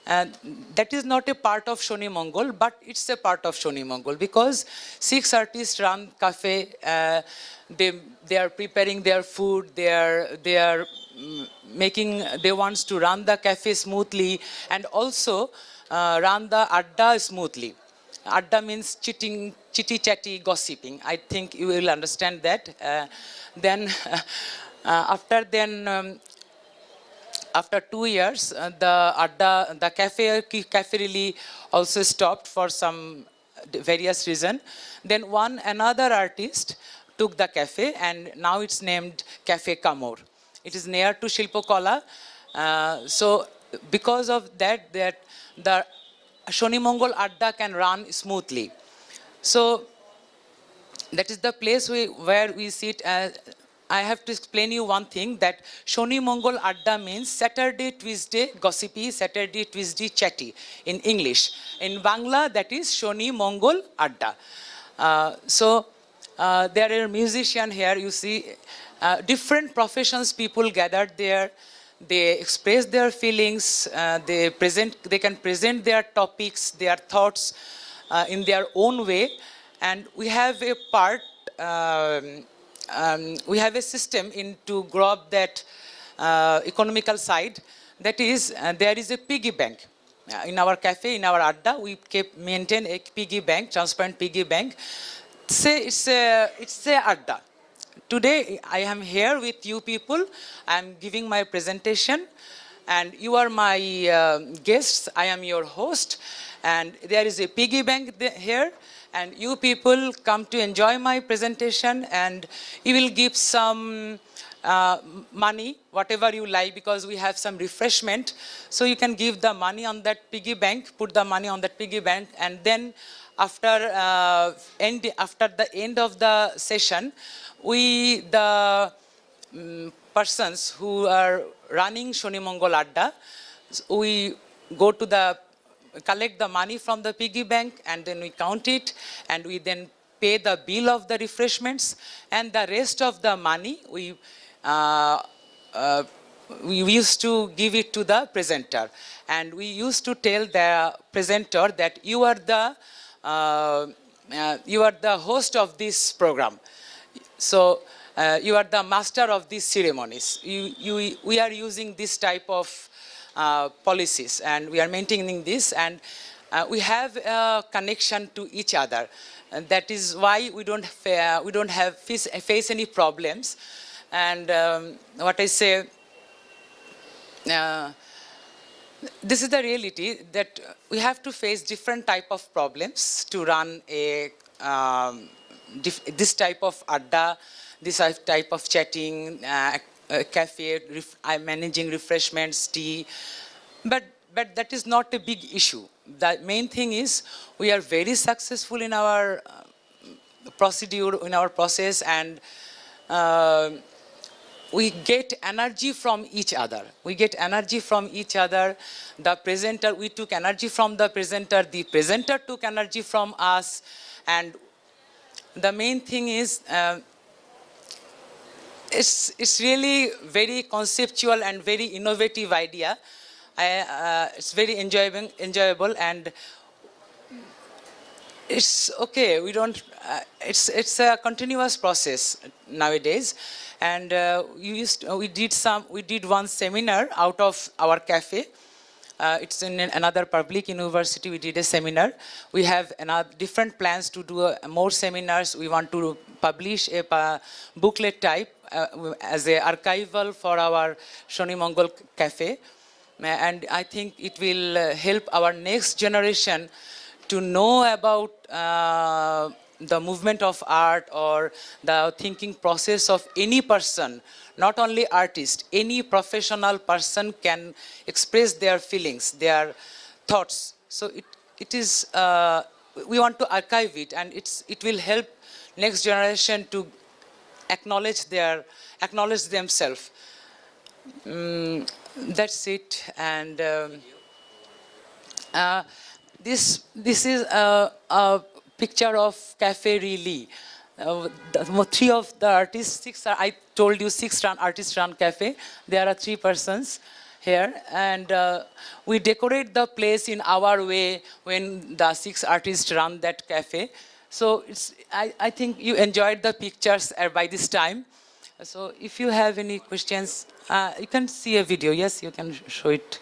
And that is not a part of Shoni Mongol, but it's a part of Shoni Mongol because 6 artists run cafe. They are preparing their food. They are making. They want to run the cafe smoothly and also run the Adda smoothly. Adda means cheating, chitty chatty, gossiping. I think you will understand that. After 2 years, the cafe really also stopped for some various reason. Then another artist took the cafe and now it's named Cafe Kamor. It is near to Shilpakala. So because of that the Shoni Mongol Adda can run smoothly. So that is the place where we sit. I have to explain you one thing, that Shoni Mongol Adda means Saturday, Tuesday, gossipy, Saturday, Tuesday, chatty in English. In Bangla, that is Shoni Mongol Adda. There are musicians here, you see, different professions people gathered there. They express their feelings, they can present their topics, their thoughts in their own way. And we have a part, we have a system to grow up that economical side. That is, there is a piggy bank. In our cafe, in our Adda, we maintain a piggy bank, transparent piggy bank. Say it's a Adda. Today, I am here with you people. I am giving my presentation, and you are my guests. I am your host, and there is a piggy bank here. And you people come to enjoy my presentation, and you will give some money, whatever you like, because we have some refreshment. So you can give the money on that piggy bank, put the money on that piggy bank, and then after the end of the session, the persons who are running Shoni Mongol Adda, we go to collect the money from the piggy bank, and then we count it, and we then pay the bill of the refreshments, and the rest of the money we used to give it to the presenter, and we used to tell the presenter that you are the host of this program, so you are the master of these ceremonies. We are using this type of policies, and we are maintaining this, and we have a connection to each other, and that is why we don't face any problems. And what I say, this is the reality, that we have to face different type of problems to run this type of Adda, this type of chatting, cafe, I'm managing refreshments, tea, but that is not a big issue. The main thing is we are very successful in our procedure, in our process, and we get energy from each other. We get energy from each other. The presenter, we took energy from the presenter took energy from us, and the main thing is it's really very conceptual and very innovative idea. It's very enjoyable, and it's okay. We don't. It's a continuous process nowadays, and we did one seminar out of our cafe. It's in another public university. We did a seminar. We have different plans to do more seminars. We want to publish a booklet type as a archival for our Shoni Mongol cafe, and I think it will help our next generation to know about the movement of art or the thinking process of any person, not only artist, any professional person can express their feelings, their thoughts. So it is, we want to archive it, and it will help next generation to acknowledge themselves. That's it. And this is a picture of Cafe Really. Three of the artists, I told you 6 artists run cafe. There are 3 persons here, and we decorate the place in our way when the 6 artists run that cafe. So I think you enjoyed the pictures by this time. So if you have any questions, you can see a video. Yes, you can show it.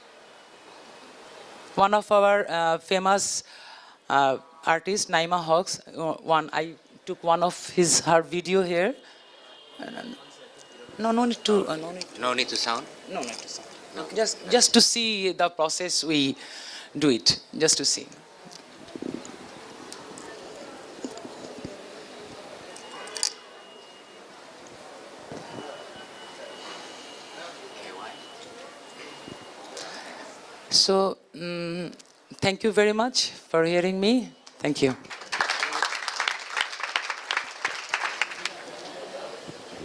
One of our famous artists, Naima Hawks, I took one of her video here. No need to. No need to sound? No need to sound. No. Just to see the process we do it, just to see. So, thank you very much for hearing me. Thank you.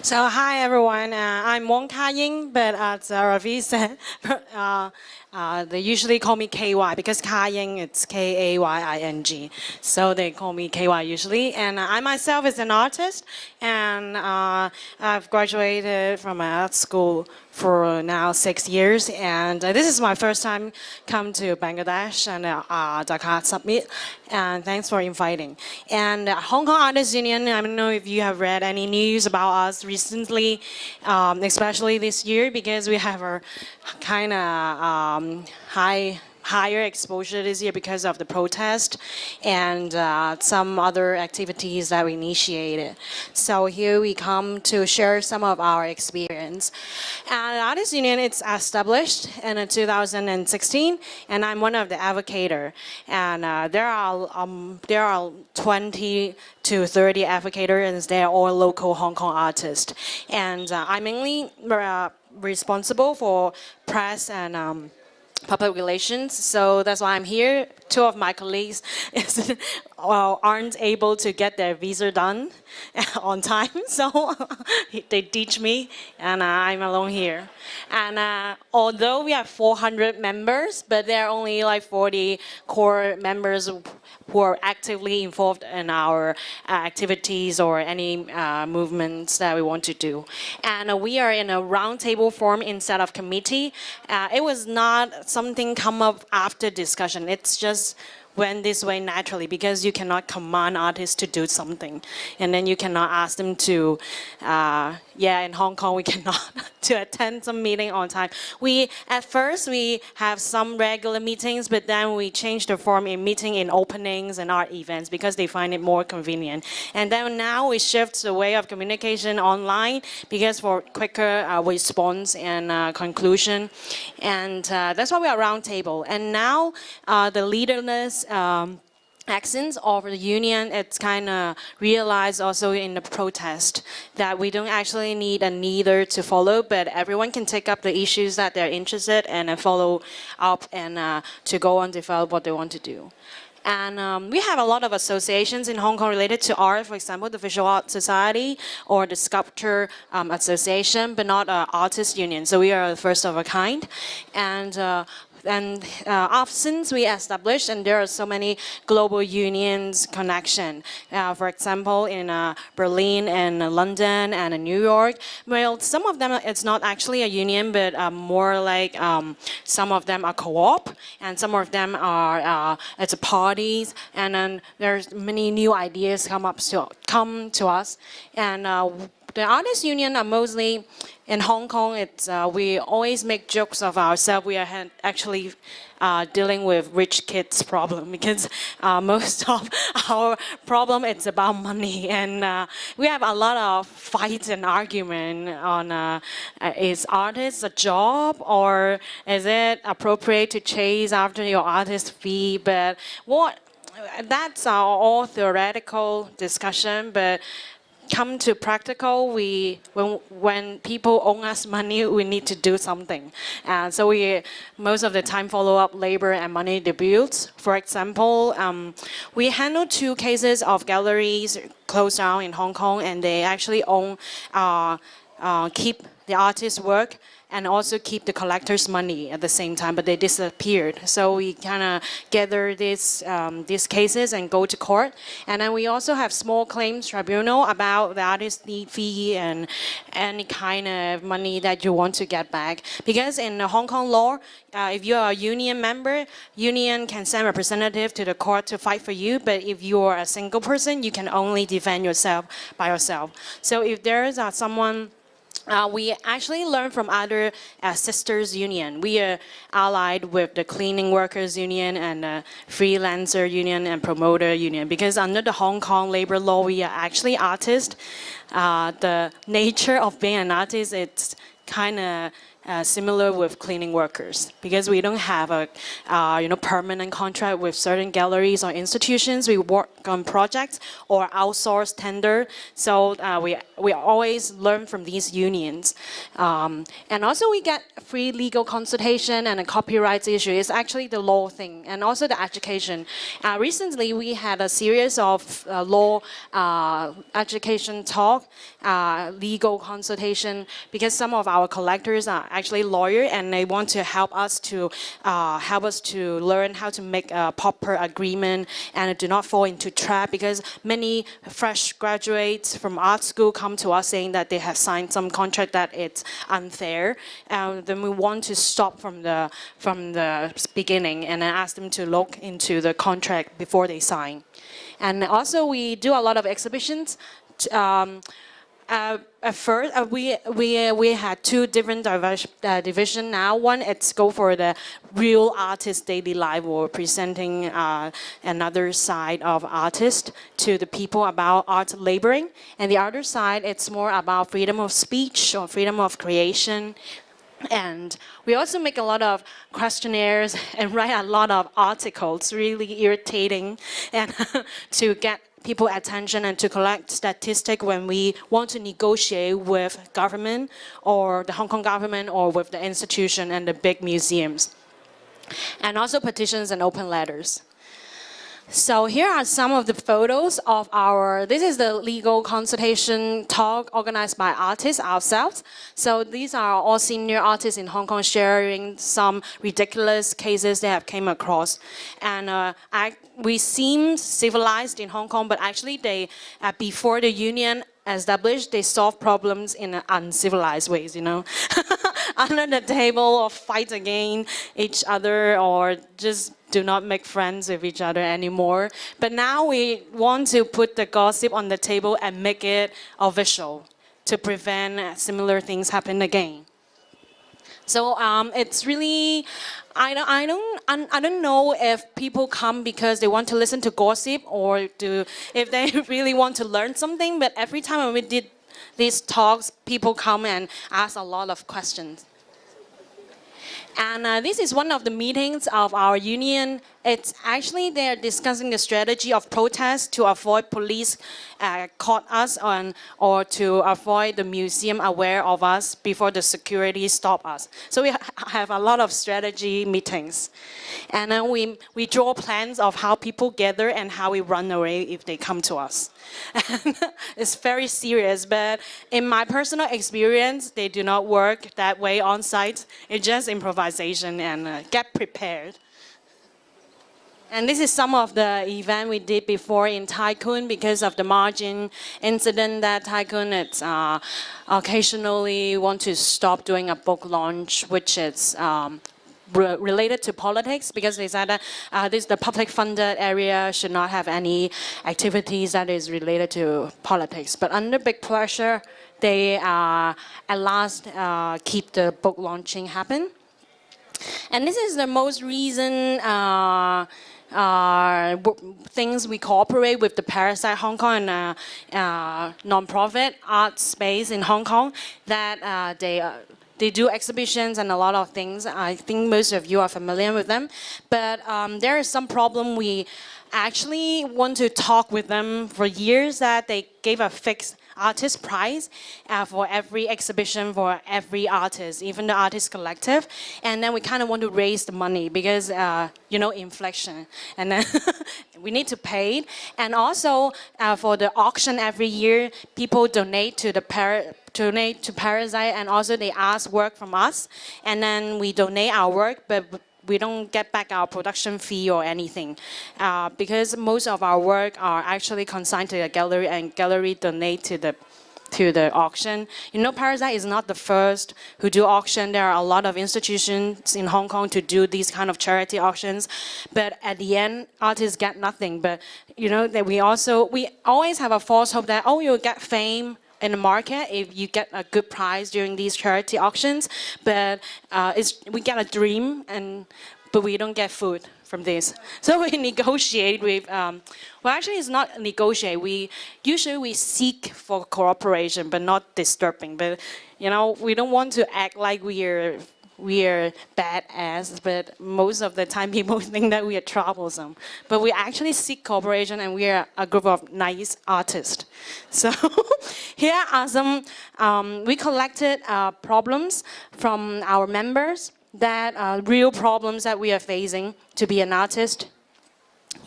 So hi everyone, I'm Wong Ka-ying, but as Ravi said, they usually call me KY because Ka-ying, it's K-A-Y-I-N-G. So they call me KY usually. And I myself is an artist, and I've graduated from art school for now 6 years, and this is my first time come to Bangladesh and Dhaka Summit, and thanks for inviting. And Hong Kong Artists Union, I don't know if you have read any news about us recently, especially this year, because we have a kind of higher exposure this year because of the protest and some other activities that we initiated. So here we come to share some of our experience. And Artists Union, it's established in 2016, and I'm one of the advocator. And there are 20 to 30 advocators, and they're all local Hong Kong artists. And I'm mainly responsible for press and public relations, so that's why I'm here. 2 of my colleagues aren't able to get their visa done on time, so they teach me, and I'm alone here. And although we have 400 members, but there are only like 40 core members who are actively involved in our activities or any movements that we want to do. And we are in a roundtable form instead of committee. It was not something come up after discussion. It's just went this way naturally, because you cannot command artists to do something, and then you cannot ask them to, in Hong Kong we cannot to attend some meeting on time. At first we have some regular meetings, but then we changed the form in meeting in openings and art events because they find it more convenient. And then now we shift the way of communication online because for quicker response and conclusion. And that's why we are roundtable. And now the leaderless accents of the union, it's kind of realized also in the protest that we don't actually need a leader to follow, but everyone can take up the issues that they're interested in and follow up and to go on develop what they want to do. And we have a lot of associations in Hong Kong related to art, for example, the Visual Art Society or the Sculpture Association, but not Artists Union. So we are the first of a kind. And since we established, and there are so many global unions connection. For example, in Berlin and London and in New York, well, some of them it's not actually a union, but more like some of them are co-op, and some of them are it's parties, and then there's many new ideas come to us, and the Artists Union are mostly in Hong Kong. It's we always make jokes of ourselves. We are actually dealing with rich kids problem, because most of our problem it's about money, and we have a lot of fights and argument on is artist a job, or is it appropriate to chase after your artist fee? But that's our all theoretical discussion, but come to practical, when people owe us money, we need to do something. So we most of the time follow up labor and money disputes. For example, we handled 2 cases of galleries closed down in Hong Kong, and they actually keep the artist's work and also keep the collector's money at the same time, but they disappeared. So we kind of gather these cases and go to court. And then we also have small claims tribunal about the artist's fee and any kind of money that you want to get back. Because in the Hong Kong law, if you are a union member, union can send representative to the court to fight for you, but if you are a single person, you can only defend yourself by yourself. So if there is someone we actually learn from other sisters union. We are allied with the cleaning workers union and the freelancer union and promoter union, because under the Hong Kong labor law, we are actually artists. The nature of being an artist, it's kind of similar with cleaning workers, because we don't have a permanent contract with certain galleries or institutions. We work on projects or outsource tender. So we always learn from these unions. And also we get free legal consultation and a copyright issue. It's actually the law thing, and also the education. Recently we had a series of law education talk, legal consultation, because some of our collectors are actually lawyers, and they want to help us to learn how to make a proper agreement and do not fall into trap, because many fresh graduates from art school come to us saying that they have signed some contract that it's unfair. Then we want to stop from the beginning and then ask them to look into the contract before they sign. And also we do a lot of exhibitions. At first, we had 2 different divisions now. One, it's go for the real artist daily life, or presenting another side of artist to the people about art laboring. And the other side, it's more about freedom of speech or freedom of creation. And we also make a lot of questionnaires and write a lot of articles, really irritating, and to get people attention and to collect statistics when we want to negotiate with government or the Hong Kong government or with the institution and the big museums. And also petitions and open letters. So here are some of the photos of this is the legal consultation talk organized by artists ourselves. So these are all senior artists in Hong Kong sharing some ridiculous cases they have came across. And we seem civilized in Hong Kong, but actually they, before the union established, they solve problems in uncivilized ways, under the table, or fight against each other, or just do not make friends with each other anymore. But now we want to put the gossip on the table and make it official to prevent similar things happen again. So it's really, I don't know if people come because they want to listen to gossip or if they really want to learn something. But every time when we did these talks, people come and ask a lot of questions. And this is one of the meetings of our union. It's actually they're discussing the strategy of protest to avoid police caught us on, or to avoid the museum aware of us before the security stop us. So we have a lot of strategy meetings. And then we draw plans of how people gather and how we run away if they come to us. And it's very serious, but in my personal experience, they do not work that way on site. It's just improvisation and get prepared. And this is some of the event we did before in Tycoon because of the margin incident that Tycoon occasionally want to stop doing a book launch, which is related to politics, because they said that the public funded area should not have any activities that is related to politics. But under big pressure, they at last keep the book launching happen. And this is the most recent things we cooperate with the Parasite Hong Kong non-profit art space in Hong Kong that they do exhibitions and a lot of things. I think most of you are familiar with them. But there is some problem. We actually want to talk with them for years that they gave a fixed artist prize for every exhibition for every artist, even the artist collective. And then we kind of want to raise the money because, inflation. And then we need to pay it. And also for the auction every year, people donate to Parasite, and also they ask work from us. And then we donate our work, but we don't get back our production fee or anything because most of our work are actually consigned to a gallery and gallery donate to the auction. Parasite is not the first who do auction. There are a lot of institutions in Hong Kong to do these kind of charity auctions, but at the end, artists get nothing. But that we always have a false hope that you'll get fame in the market if you get a good price during these charity auctions, but we get a dream, but we don't get food from this. So we negotiate with, actually it's not negotiate. We seek for cooperation, but not disturbing. But we don't want to act like we are badass, but most of the time people think that we are troublesome. But we actually seek cooperation, and we are a group of nice artists. So here are some, we collected problems from our members, that real problems that we are facing to be an artist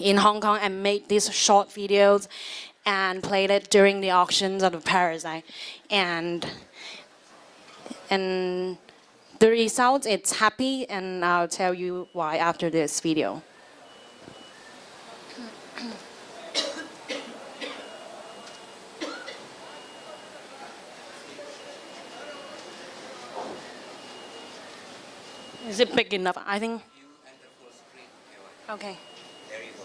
in Hong Kong, and made these short videos and played it during the auctions of the Parasite. And the result, it's happy, and I'll tell you why after this video. Is it big enough? I think. Okay. There you go.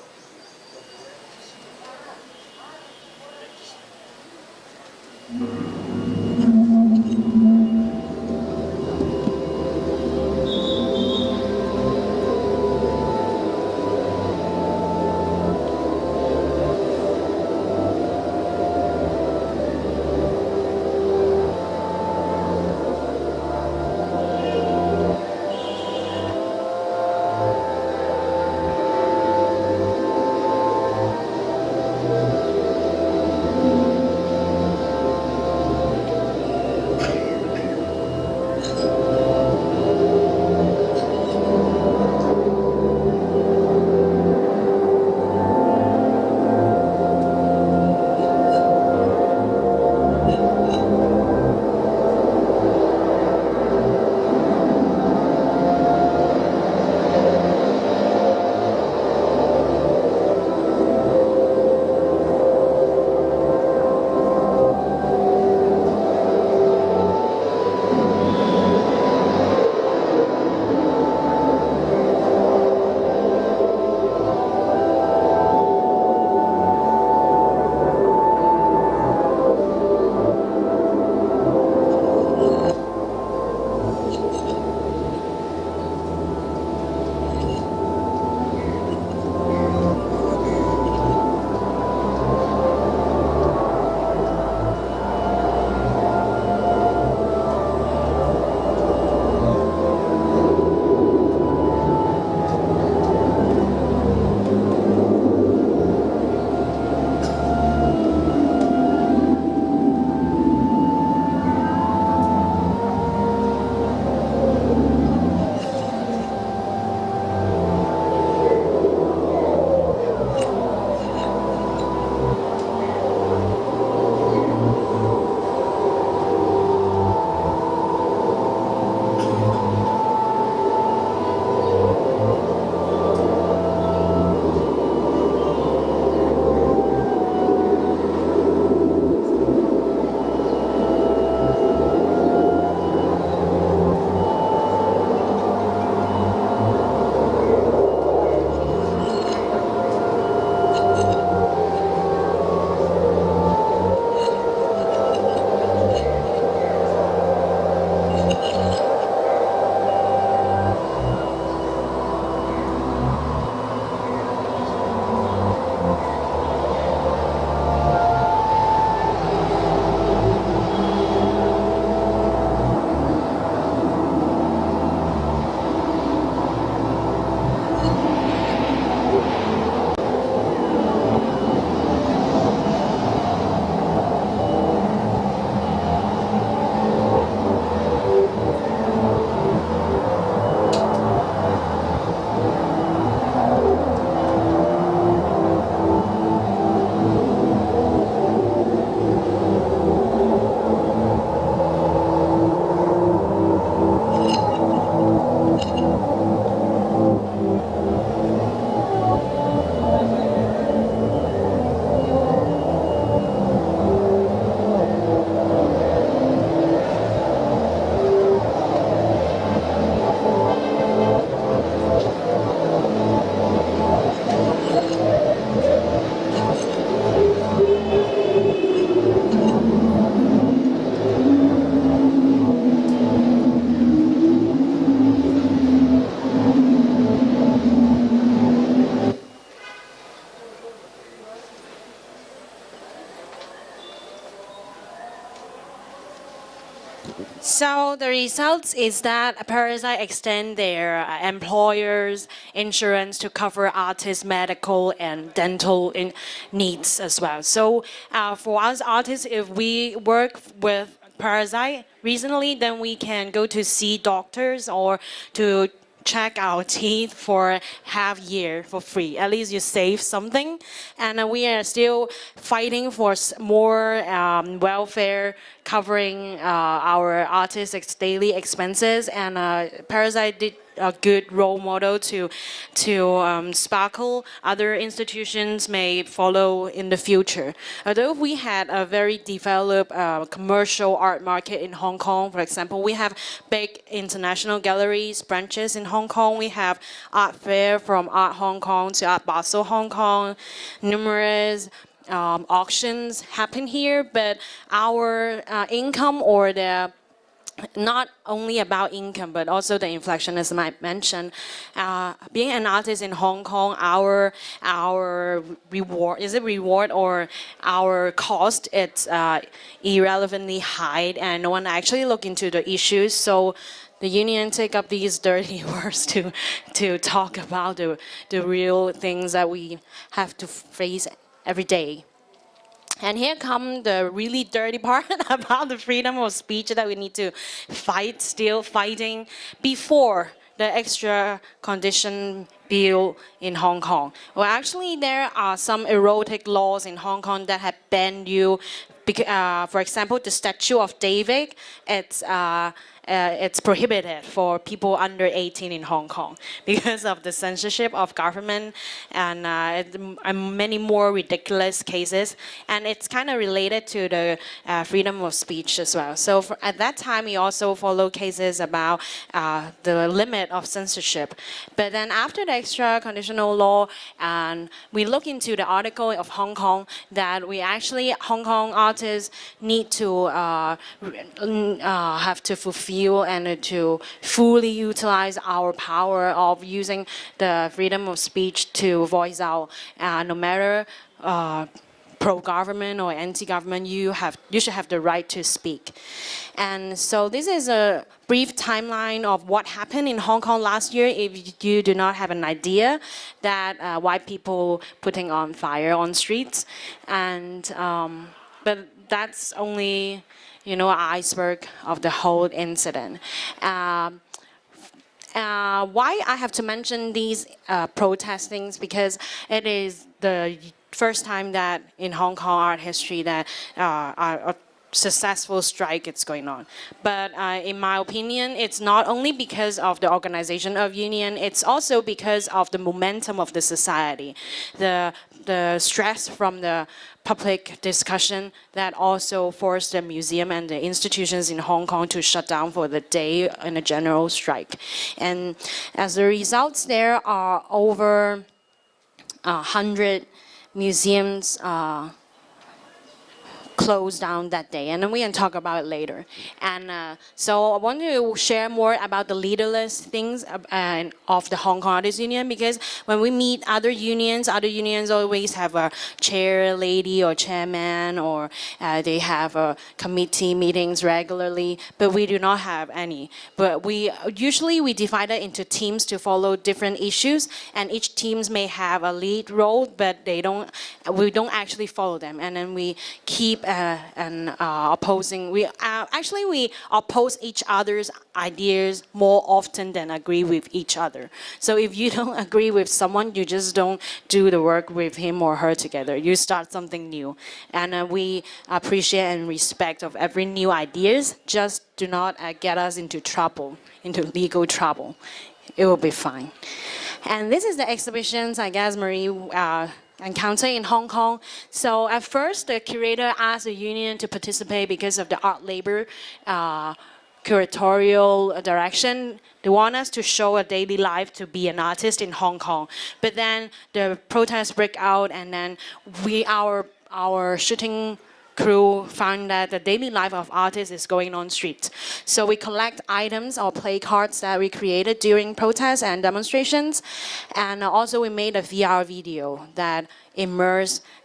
So the results is that Parasite extend their employers' insurance to cover artists' medical and dental needs as well. So for us artists, if we work with Parasite recently, then we can go to see doctors or to check our teeth for half year for free. At least you save something. And we are still fighting for more welfare covering our artists' daily expenses. And Parasite did a good role model to sparkle. Other institutions may follow in the future. Although we had a very developed commercial art market in Hong Kong, for example, we have big international galleries, branches in Hong Kong. We have art fair from Art Hong Kong to Art Basel Hong Kong, numerous auctions happen here, but our income or the not only about income, but also the inflection, as I mentioned. Being an artist in Hong Kong, our reward, is it reward or our cost, it's irrelevantly high, and no one actually look into the issues. So the union take up these dirty words to talk about the real things that we have to face every day. And here come the really dirty part about the freedom of speech that we need to fight, still fighting before the extra condition bill in Hong Kong. Well, actually, there are some erotic laws in Hong Kong that have banned you. For example, the Statue of David, it's prohibited for people under 18 in Hong Kong because of the censorship of government and many more ridiculous cases. And it's kind of related to the freedom of speech as well. So at that time, we also follow cases about the limit of censorship. But then after the extra conditional law, and we look into the article of Hong Kong that we actually, Hong Kong artists need to have to fulfill and to fully utilize our power of using the freedom of speech to voice out, no matter pro-government or anti-government, you should have the right to speak. And so this is a brief timeline of what happened in Hong Kong last year. If you do not have an idea that white people putting on fire on streets, and but that's only, you know, an iceberg of the whole incident. Why I have to mention these protestings, because it is the first time that in Hong Kong art history that a successful strike is going on. But in my opinion, it's not only because of the organization of union, it's also because of the momentum of the society. The stress from the public discussion that also forced the museum and the institutions in Hong Kong to shut down for the day in a general strike. And as a result, there are over 100 museums closed down that day, and then we can talk about it later. And so I want to share more about the leaderless things of the Hong Kong Artists Union, because when we meet other unions always have a chair lady or chairman, or they have committee meetings regularly, but we do not have any. But we usually divide it into teams to follow different issues, and each teams may have a lead role, but we don't actually follow them, and then we keep opposing. We oppose each other's ideas more often than agree with each other. So if you don't agree with someone, you just don't do the work with him or her together. You start something new, and we appreciate and respect of every new ideas. Just do not get us into trouble, into legal trouble. It will be fine. And this is the exhibitions, I guess, Marie encounter in Hong Kong. So at first, the curator asked the union to participate because of the art labor curatorial direction. They want us to show a daily life to be an artist in Hong Kong. But then the protests break out, and then our shooting crew found that the daily life of artists is going on street. So we collect items or play cards that we created during protests and demonstrations. And also we made a VR video that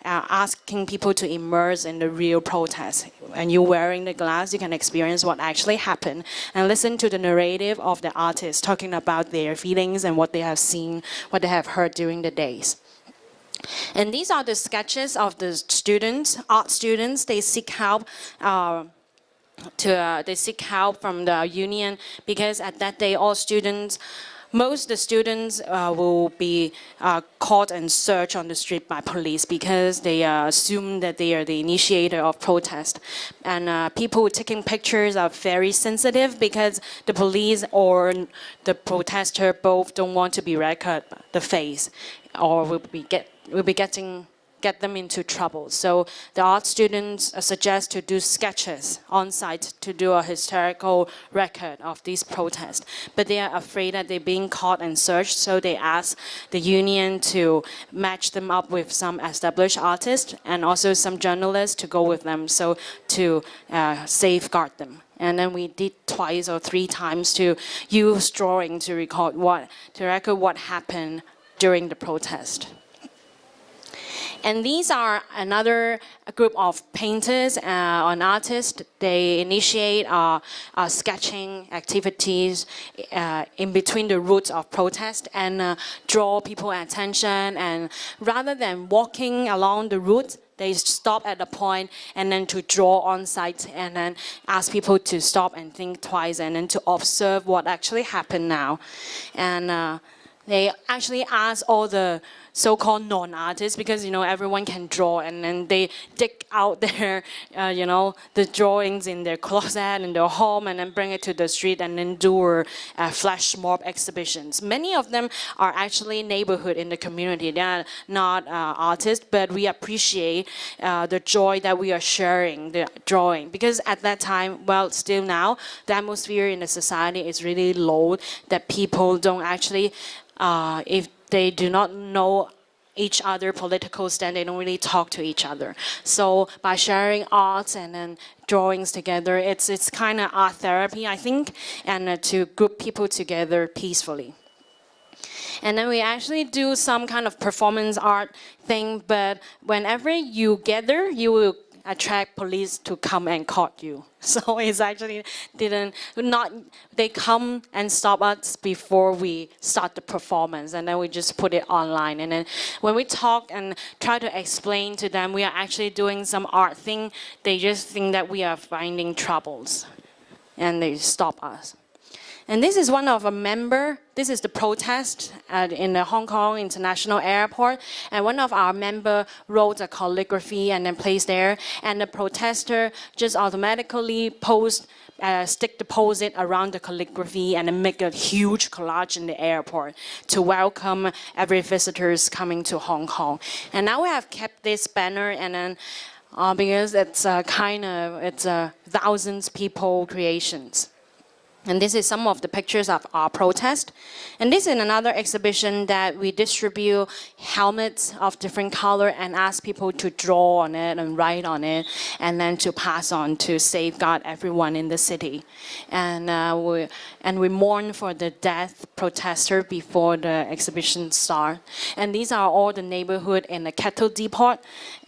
asking people to immerse in the real protest. And you're wearing the glass, you can experience what actually happened and listen to the narrative of the artists talking about their feelings and what they have seen, what they have heard during the days. And these are the sketches of the students, art students. They seek help they seek help from the union because at that day most of the students will be caught and searched on the street by police because they assume that they are the initiator of protest. And people taking pictures are very sensitive because the police or the protester both don't want to be recorded the face or will be get them into trouble. So the art students suggest to do sketches on site to do a historical record of these protests. But they are afraid that they're being caught and searched, so they ask the union to match them up with some established artists and also some journalists to go with them, so to safeguard them. And then we did twice or three times to use drawing to record what happened during the protest. And these are another group of painters and artists. They initiate sketching activities in between the routes of protest and draw people's attention. And rather than walking along the route, they stop at a point and then to draw on site and then ask people to stop and think twice and then to observe what actually happened now. And they actually ask all the so-called non-artists because everyone can draw, and then they dig out their the drawings in their closet in their home and then bring it to the street and then do flash mob exhibitions. Many of them are actually neighborhood in the community. They are not artists, but we appreciate the joy that we are sharing the drawing because at that time, well, still now, the atmosphere in the society is really low that people don't actually if they do not know each other political stand, they don't really talk to each other. So by sharing arts and then drawings together, it's kind of art therapy, I think, and to group people together peacefully. And then we actually do some kind of performance art thing, but whenever you gather, you will attract police to come and caught you. So it's actually they come and stop us before we start the performance, and then we just put it online. And then when we talk and try to explain to them we are actually doing some art thing, they just think that we are finding troubles and they stop us. And this is one of a member. This is the protest in the Hong Kong International Airport. And one of our member wrote a calligraphy and then placed there. And the protester just automatically stick the post-it around the calligraphy and then make a huge collage in the airport to welcome every visitors coming to Hong Kong. And now we have kept this banner and then because it's thousands people creations. And this is some of the pictures of our protest. And this is another exhibition that we distribute helmets of different color and ask people to draw on it and write on it and then to pass on to safeguard everyone in the city. And we mourn for the death protester before the exhibition start. And these are all the neighborhood in the Cattle Depot.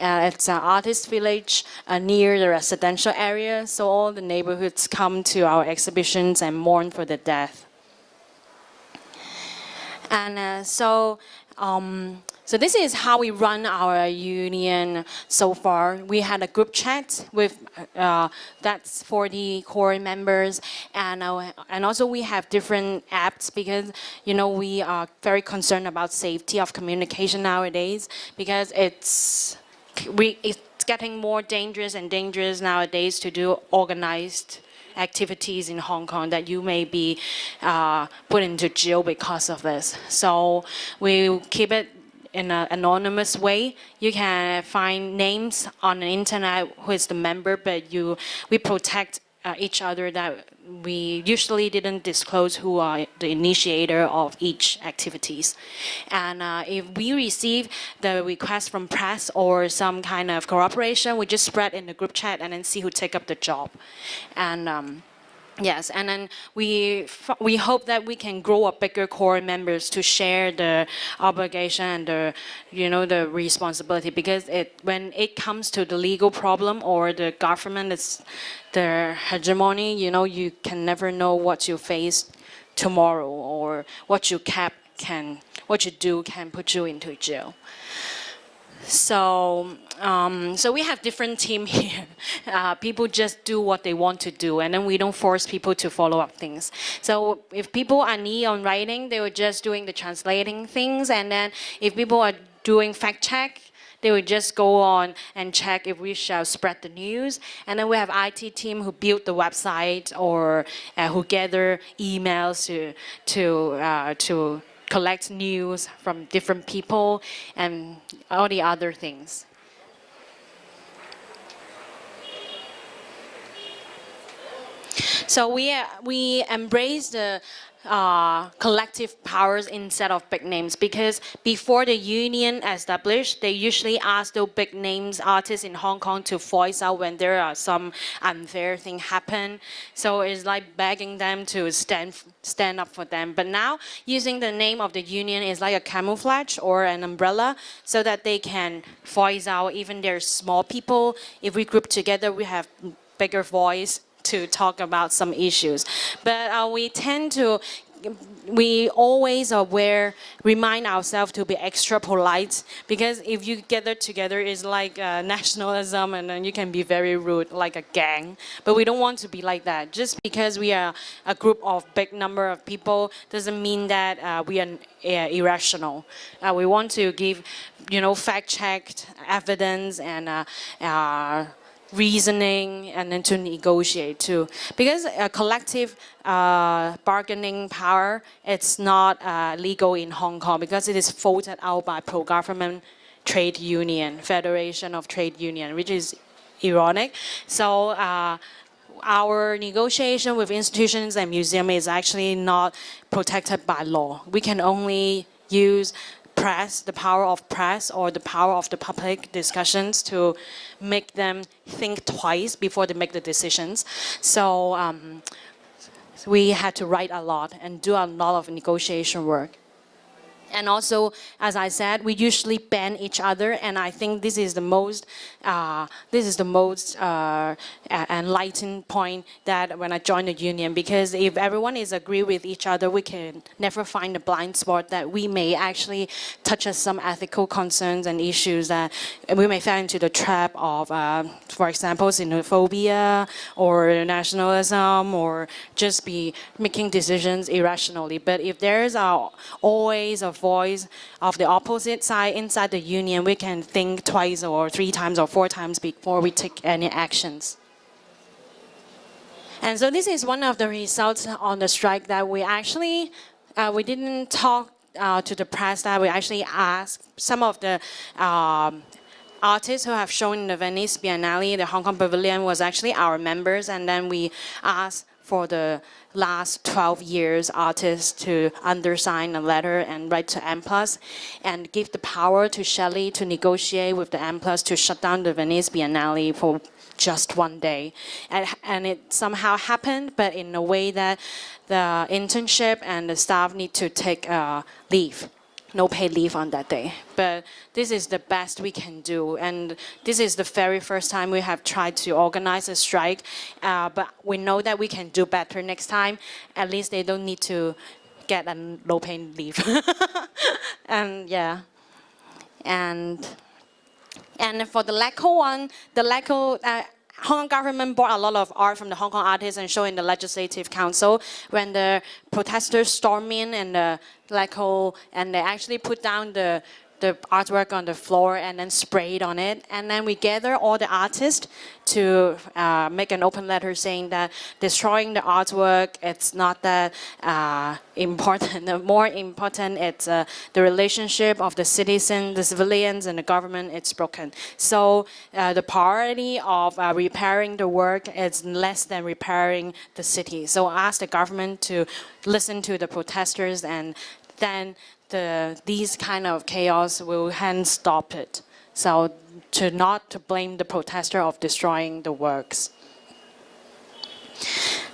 It's an artist village near the residential area. So all the neighborhoods come to our exhibitions and mourn for the death. And so this is how we run our union so far. We had a group chat with that's 40 core members, and also we have different apps because we are very concerned about safety of communication nowadays because it's getting more dangerous and dangerous nowadays to do organized activities in Hong Kong that you may be put into jail because of this. So we keep it in an anonymous way. You can find names on the internet who is the member, but we protect each other that we usually didn't disclose who are the initiator of each activities. And if we receive the request from press or some kind of cooperation, we just spread in the group chat and then see who take up the job. And yes, and then we hope that we can grow a bigger core members to share the obligation and the, the responsibility, because when it comes to the legal problem or the government, it's the hegemony, you can never know what you face tomorrow, or what you do can put you into jail. So, so we have different team here. People just do what they want to do, and then we don't force people to follow up things. So if people are knee on writing, they were just doing the translating things, and then if people are doing fact check, they would just go on and check if we shall spread the news. And then we have IT team who build the website, or who gather emails to collect news from different people and all the other things. So we embrace the collective powers instead of big names, because before the union established, they usually ask those big names artists in Hong Kong to voice out when there are some unfair thing happen. So it's like begging them to stand up for them. But now using the name of the union is like a camouflage or an umbrella, so that they can voice out. Even there's small people, if we group together, we have bigger voice to talk about some issues. But we always remind ourselves to be extra polite, because if you gather together, it's like nationalism, and then you can be very rude, like a gang. But we don't want to be like that. Just because we are a group of big number of people doesn't mean that we are irrational. We want to give, fact-checked evidence and reasoning, and then to negotiate too, because a collective bargaining power, it's not legal in Hong Kong, because it is voted out by pro-government trade union, Federation of Trade Union, which is ironic. So our negotiation with institutions and museums is actually not protected by law. We can only use press, the power of press, or the power of the public discussions to make them think twice before they make the decisions. So we had to write a lot and do a lot of negotiation work. And also, as I said, we usually ban each other, and I think this is the most enlightened point that when I joined the union, because if everyone is agree with each other, we can never find a blind spot that we may actually touch on some ethical concerns and issues that we may fall into the trap of, for example, xenophobia or nationalism, or just be making decisions irrationally. But if there's always a voice of the opposite side inside the union, we can think twice or 3 times or 4 times before we take any actions. And so this is one of the results on the strike, that we actually, we didn't talk to the press, that we actually asked some of the artists who have shown in the Venice Biennale. The Hong Kong Pavilion was actually our members, and then we asked for the last 12 years artists to undersign a letter and write to M+, and give the power to Shelley to negotiate with the M+ to shut down the Venice Biennale for just 1 day. And it somehow happened, but in a way that the internship and the staff need to take leave. No paid leave on that day. But this is the best we can do. And this is the very first time we have tried to organize a strike. But we know that we can do better next time. At least they don't need to get a low paid leave. And yeah. And for the LECO one, the LECO, Hong Kong government bought a lot of art from the Hong Kong artists and showed in the Legislative Council when the protesters stormed in and the LECO, and they actually put down the the artwork on the floor and then sprayed on it. And then we gather all the artists to make an open letter saying that destroying the artwork, it's not that important. The more important, it's the relationship of the citizen, the civilians, and the government, it's broken. So the priority of repairing the work is less than repairing the city. So I ask the government to listen to the protesters, and then these kind of chaos will hence stop it. So not to blame the protester of destroying the works.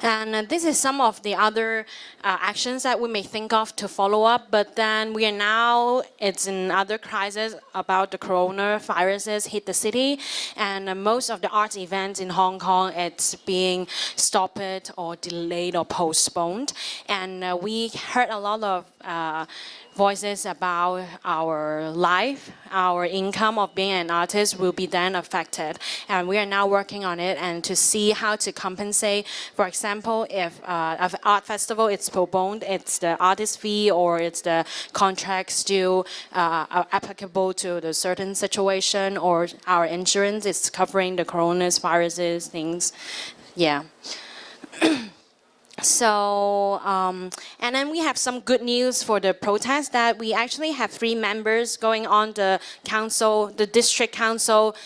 And this is some of the other actions that we may think of to follow up, but then we are now, it's in other crises about the coronaviruses hit the city, and most of the arts events in Hong Kong, it's being stopped or delayed or postponed. And we heard a lot of voices about our life, our income of being an artist will be then affected. And we are now working on it and to see how to compensate. For example, if an art festival is postponed, it's the artist fee or it's the contract still applicable to the certain situation, or our insurance is covering the coronaviruses things. Yeah. So, and then we have some good news for the protest, that we actually have 3 members going on the council, the district council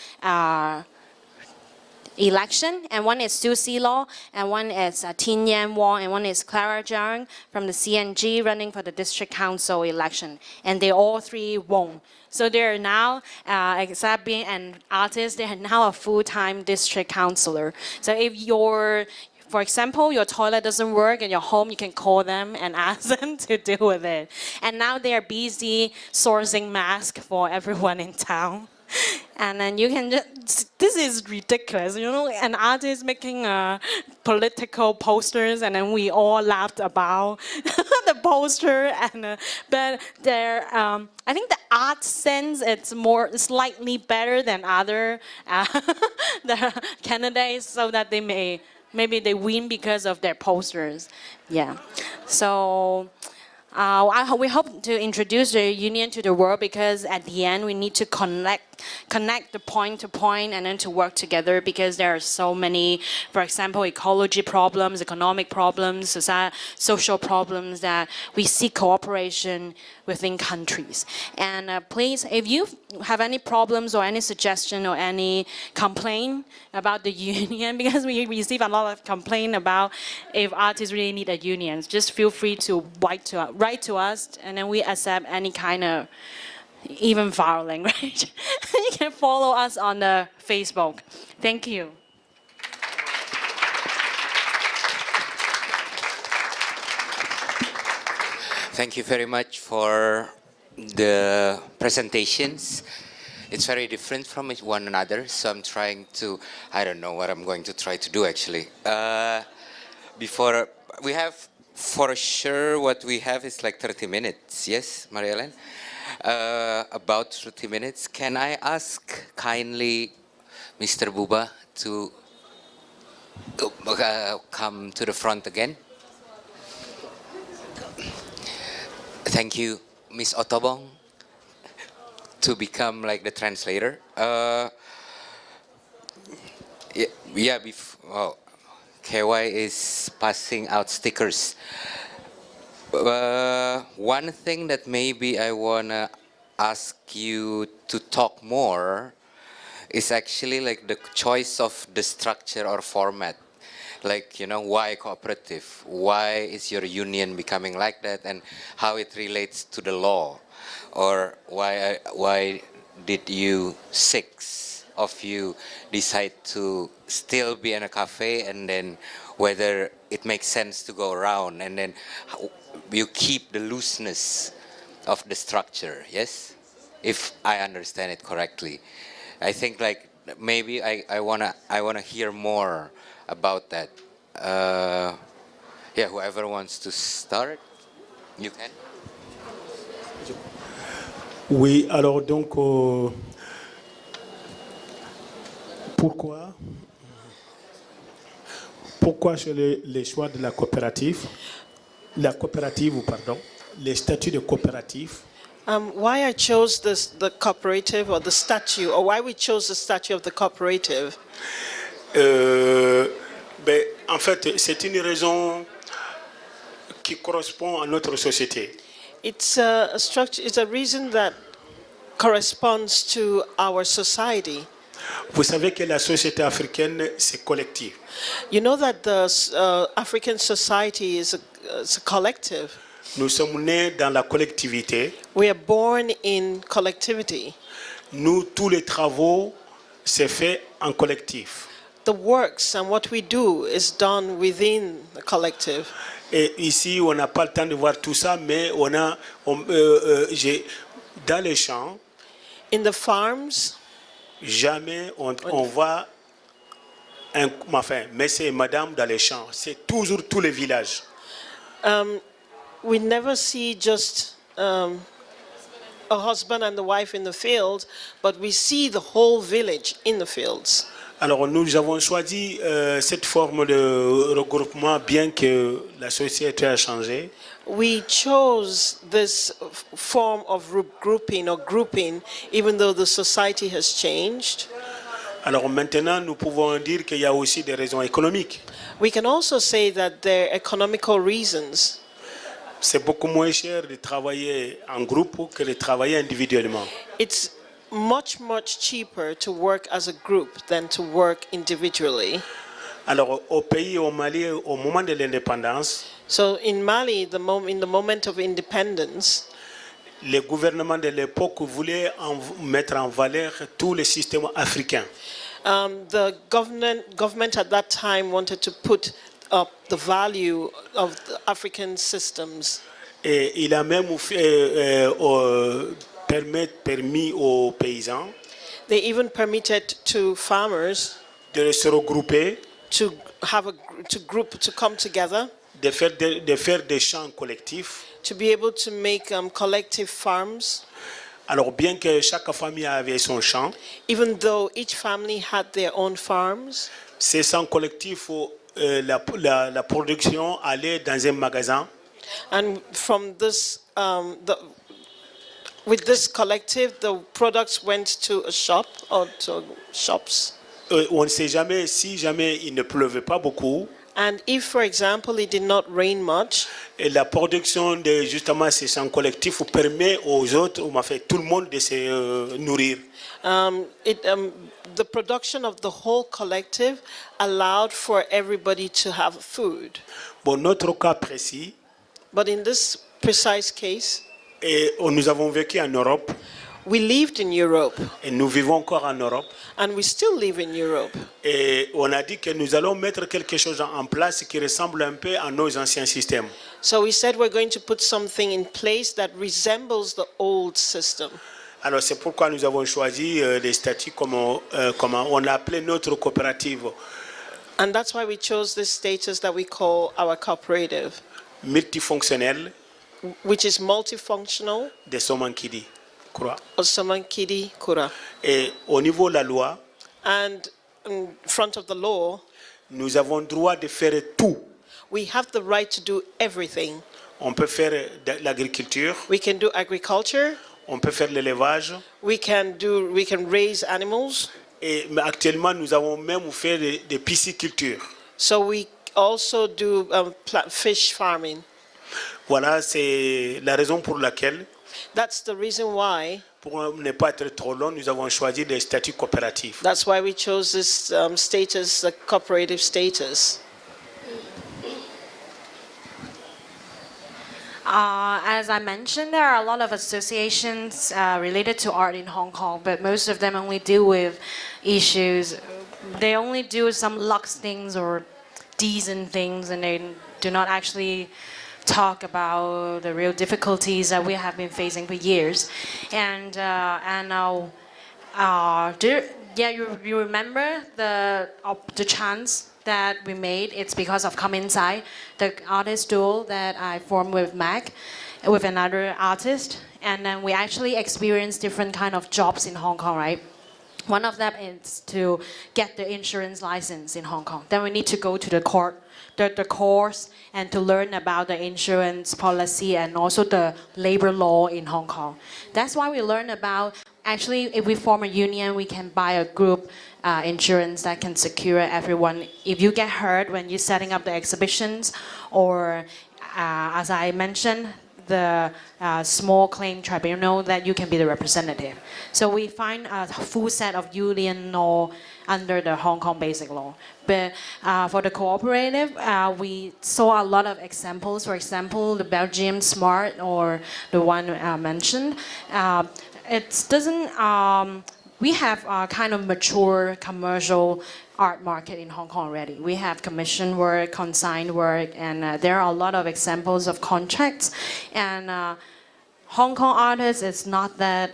election, and one is Su Si Law, and one is Tin Yan Wong, and one is Clara Zhang from the CNG running for the district council election, and they all 3 won. So they are now, except being an artist, they are now a full-time district councillor. So if you're, for example, your toilet doesn't work in your home, you can call them and ask them to deal with it. And now they are busy sourcing masks for everyone in town. And then you can just, this is ridiculous, you know, an artist making political posters, and then we all laughed about the poster. And but there, I think the art sense, it's more slightly better than other the candidates, so that they maybe they win because of their posters. Yeah. So we hope to introduce the union to the world, because at the end we need to connect the point to point and then to work together, because there are so many, for example, ecology problems, economic problems, social problems, that we seek cooperation within countries. And please, if you have any problems or any suggestion or any complaint about the union, because we receive a lot of complaint about if artists really need a union, just feel free to write to us, and then we accept any kind of even foul language. You can follow us on the Facebook. Thank you. Thank you very much for the presentations. It's very different from one another, so I'm trying to, I don't know what I'm going to try to do actually. Before, we have, for sure, what we have is like 30 minutes, yes, Maria-Helen? About 30 minutes. Can I ask kindly Mr. Buba to come to the front again? Thank you, Miss Otobong, to become like the translator. KY is passing out stickers. One thing that maybe I wanna ask you to talk more is actually like the choice of the structure or format. Like, you know, why cooperative? Why is your union becoming like that, and how it relates to the law? Or why did you, 6 of you, decide to still be in a cafe, and then whether it makes sense to go around, and then you keep the looseness of the structure, yes? If I understand it correctly. I think like maybe I wanna hear more about that. Yeah, whoever wants to start, you can. Oui, alors donc, pourquoi sur les choix de la coopérative, les statuts de coopérative? Why I chose the cooperative or the statue, or why we chose the statue of the cooperative? En fait, c'est une raison qui correspond à notre société. It's a structure. It's a reason that corresponds to our society. Vous savez que la société africaine, c'est collectif. You know that the African society is a collective. Nous sommes nés dans la collectivité. We are born in collectivity. Nous, tous les travaux, c'est fait en collectif. The works and what we do is done within the collective. Et ici, on n'a pas le temps de voir tout ça, mais dans les champs, In the farms, jamais on voit monsieur et madame dans les champs. C'est toujours tous les villages. we never see just a husband and the wife in the field, but we see the whole village in the fields. Alors nous avons choisi cette forme de regroupement bien que la société a changé. We chose this form of grouping or grouping even though the society has changed. Alors maintenant, nous pouvons dire qu'il y a aussi des raisons économiques. We can also say that there are economical reasons. C'est beaucoup moins cher de travailler en groupe que de travailler individuellement. It's much cheaper to work as a group than to work individually. Alors au pays, au Mali, au moment de l'indépendance, So in Mali, in the moment of independence, les gouvernements de l'époque voulaient mettre en valeur tout le système africain. the government at that time wanted to put up the value of the African systems. Et il a même permis aux paysans They even permitted to farmers de se regrouper, to come together, de faire des champs collectifs. to be able to make collective farms, Alors bien que chaque famille avait son champ, even though each family had their own farms. ces champs collectifs, la production allait dans un magasin. And from this, with this collective, the products went to a shop or to shops. On ne sait jamais si jamais il ne pleuvait pas beaucoup. And if, for example, it did not rain much, Et la production de justement ces champs collectifs permet aux autres, tout le monde de se nourrir. the production of the whole collective allowed for everybody to have food. Bon, notre cas précis, But in this precise case, nous avons vécu en Europe we lived in Europe, et nous vivons encore en Europe. and we still live in Europe. Et on a dit que nous allons mettre quelque chose en place qui ressemble un peu à nos anciens systèmes. So we said we're going to put something in place that resembles the old system. Alors c'est pourquoi nous avons choisi des statuts comme on a appelé notre coopérative. And that's why we chose this status that we call our cooperative, Multifonctionnelle which is multifunctional, de Somankidi, Coura. or Somankidi, Coura. Et au niveau de la loi, And in front of the law, nous avons droit de faire tout. we have the right to do everything. On peut faire de l'agriculture, We can do agriculture, on peut faire l'élevage. we can raise animals. Mais actuellement, nous avons même fait de pisciculture. So we also do fish farming. Voilà, c'est la raison pour laquelle, That's the reason why. pour ne pas être trop long, nous avons choisi des statuts coopératifs. That's why we chose this status, the cooperative status. As I mentioned, there are a lot of associations related to art in Hong Kong, but most of them only deal with issues. They only do some luxe things or decent things, and they do not actually talk about the real difficulties that we have been facing for years. And now, you remember the chance that we made? It's because of Come Inside, the artist duo that I formed with Mac, with another artist, and then we actually experienced different kind of jobs in Hong Kong, right? One of them is to get the insurance license in Hong Kong. Then we need to go to the court the course and to learn about the insurance policy and also the labor law in Hong Kong. That's why we learn about, actually, if we form a union, we can buy a group insurance that can secure everyone. If you get hurt when you're setting up the exhibitions, or as I mentioned, the small claim tribunal, that you can be the representative. So we find a full set of union law under the Hong Kong Basic Law. But for the cooperative, we saw a lot of examples. For example, the Belgium Smart, or the one mentioned. It doesn't. We have a kind of mature commercial art market in Hong Kong already. We have commission work, consigned work, and there are a lot of examples of contracts. And Hong Kong artists, it's not that,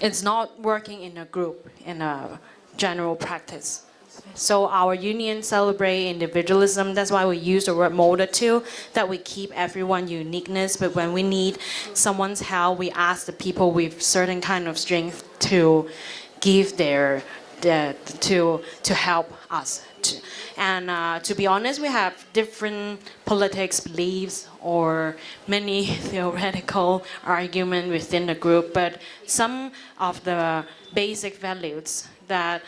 it's not working in a group, in a general practice. So our union celebrate individualism. That's why we use the word molded too, that we keep everyone uniqueness. But when we need someone's help, we ask the people with certain kind of strength to give to help us. And to be honest, we have different politics beliefs or many theoretical arguments within the group, but some of the basic values that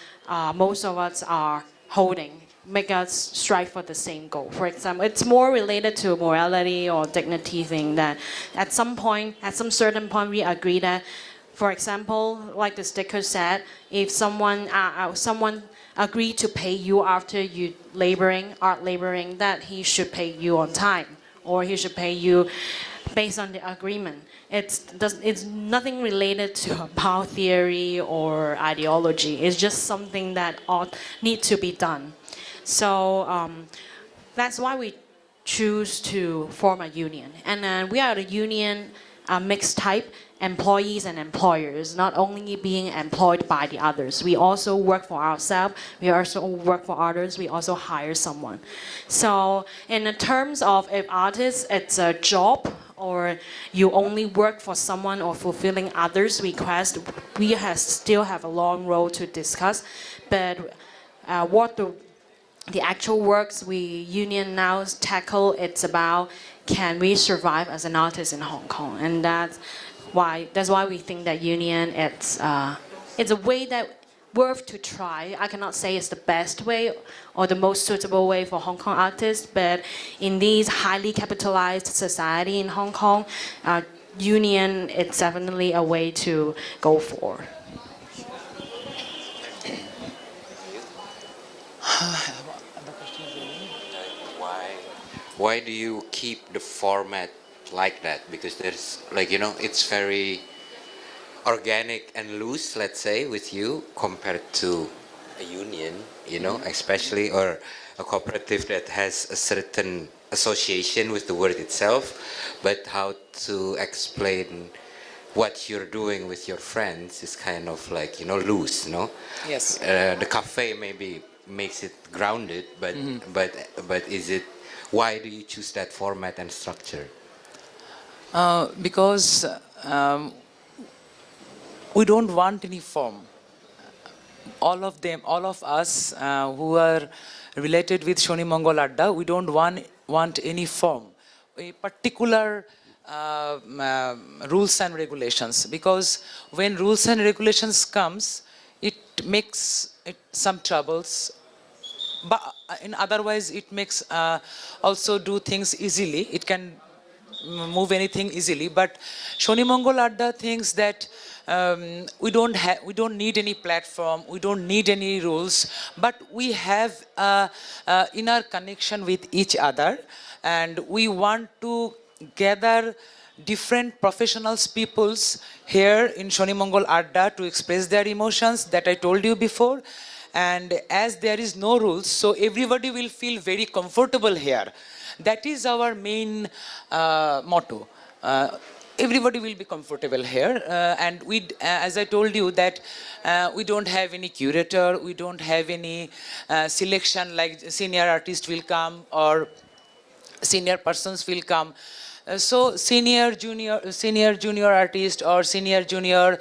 most of us are holding make us strive for the same goal. For example, it's more related to morality or dignity thing, that at some point, at some certain point, we agree that, for example, like the sticker said, if someone agreed to pay you after you art laboring, that he should pay you on time, or he should pay you based on the agreement. It's nothing related to a power theory or ideology. It's just something that need to be done. So that's why we choose to form a union. And we are a union mixed type, employees and employers, not only being employed by the others. We also work for ourselves, we also work for others, we also hire someone. So in the terms of if artists, it's a job, or you only work for someone or fulfilling others' requests, we still have a long road to discuss. But what the actual works we union now tackle, it's about, can we survive as an artist in Hong Kong? And that's why we think that union, it's a way that worth to try. I cannot say it's the best way or the most suitable way for Hong Kong artists, but in these highly capitalized society in Hong Kong, union, it's definitely a way to go for. Why do you keep the format like that? Because there's, like, you know, it's very organic and loose, let's say, with you compared to a union, you know, especially, or a cooperative that has a certain association with the word itself, but how to explain what you're doing with your friends is kind of like, you know, loose, no? Yes. The cafe maybe makes it grounded, but is it, why do you choose that format and structure? Because we don't want any form. All of us who are related with Shoni Mongol Adda, we don't want any form, a particular rules and regulations. Because when rules and regulations comes, it makes some troubles. But otherwise, it makes also do things easily. It can move anything easily. But Shoni Mongol Adda thinks that we don't need any platform, we don't need any rules, but we have inner connection with each other, and we want to gather different professionals, peoples here in Shoni Mongol Adda to express their emotions that I told you before. And as there is no rules, so everybody will feel very comfortable here. That is our main motto. Everybody will be comfortable here. And we, as I told you, that we don't have any curator, we don't have any selection like senior artist will come or senior persons will come. So senior, junior artist or senior, junior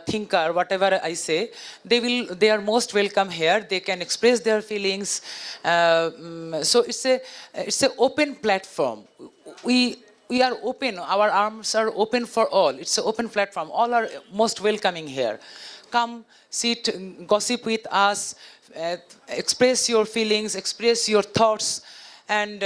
thinker, whatever I say, they are most welcome here. They can express their feelings. So it's a open platform. We are open. Our arms are open for all. It's an open platform. All are most welcoming here. Come, sit, gossip with us, express your feelings, express your thoughts, and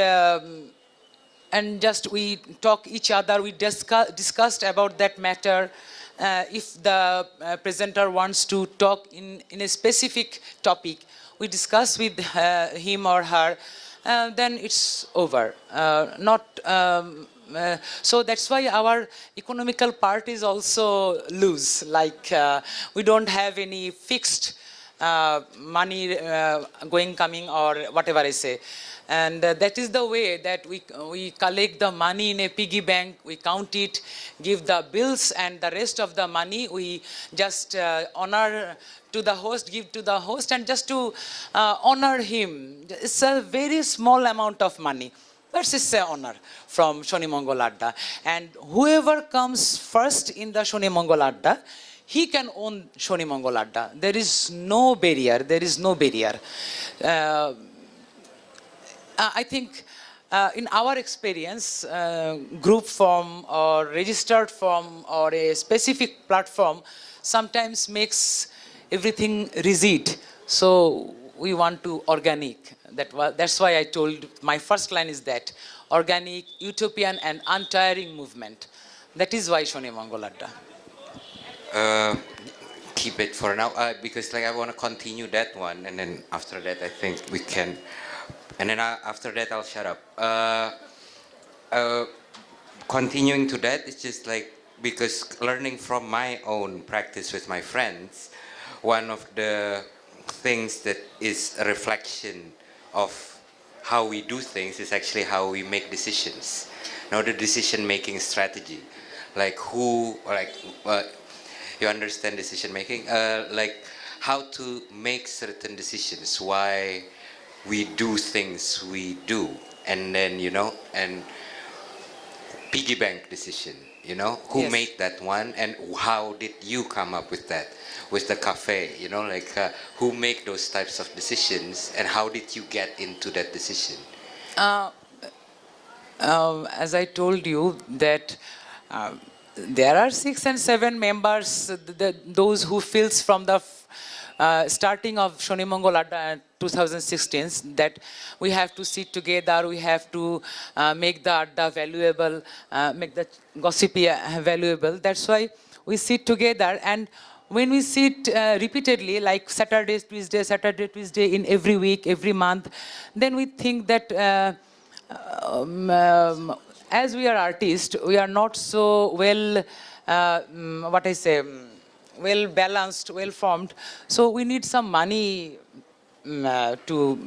just we talk each other. We discussed about that matter. If the presenter wants to talk in a specific topic, we discuss with him or her. Then it's over. So that's why our economical part is also loose. Like we don't have any fixed money going, coming, or whatever I say. And that is the way that we collect the money in a piggy bank, we count it, give the bills, and the rest of the money we just honor to the host, give to the host, and just to honor him. It's a very small amount of money. But it's an honor from Shoni Mongol Adda. And whoever comes first in the Shoni Mongol Adda, he can own Shoni Mongol Adda. There is no barrier. There is no barrier. I think in our experience, group form or registered form or a specific platform sometimes makes everything rigid. So we want to organic. That's why I told, my first line is that, organic, utopian, and untiring movement. That is why Shoni Mongol Adda. Keep it for now, because I want to continue that one, and then after that I think we can, and then after that I'll shut up. Continuing to that, it's just because learning from my own practice with my friends, one of the things that is a reflection of how we do things is actually how we make decisions. Now the decision-making strategy, you understand decision making, how to make certain decisions, why we do things we do, and then and piggy bank decision, who Yes. made that one, and how did you come up with that, with the cafe, who make those types of decisions, and how did you get into that decision? As I told you that there are 6 and 7 members, those who feels from the starting of Shoni Mongol Adda 2016, that we have to sit together, we have to make the Adda valuable, make the gossipy valuable. That's why we sit together, and when we sit repeatedly, like Saturday, Tuesday, in every week, every month, then we think that as we are artists, we are not so well, well balanced, well formed. So we need some money to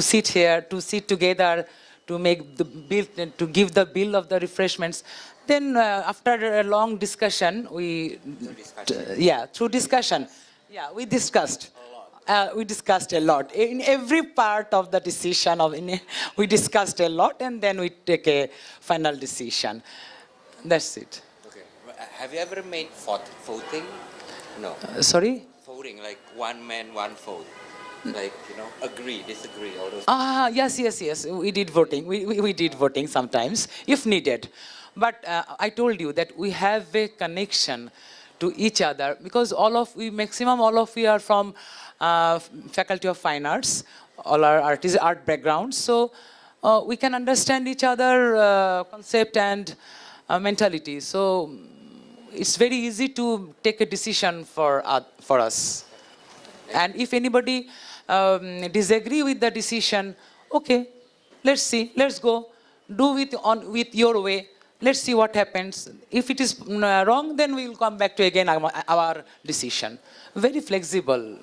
sit here, to sit together, to make the bill, to give the bill of the refreshments. Then after a long discussion, we discussed. We discussed a lot. In every part of the decision, we discussed a lot, and then we take a final decision. That's it. Okay. Have you ever made voting? No. Sorry? Voting, like one man, one vote. Agree, disagree, all those. Yes. We did voting. We did voting sometimes, if needed. But I told you that we have a connection to each other, because maximum all of we are from Faculty of Fine Arts, all our artists, art backgrounds, so we can understand each other concept and mentality. So it's very easy to take a decision for us. And if anybody disagree with the decision, okay, let's see, let's go, do it with your way. Let's see what happens. If it is wrong, then we will come back to again our decision. Very flexible,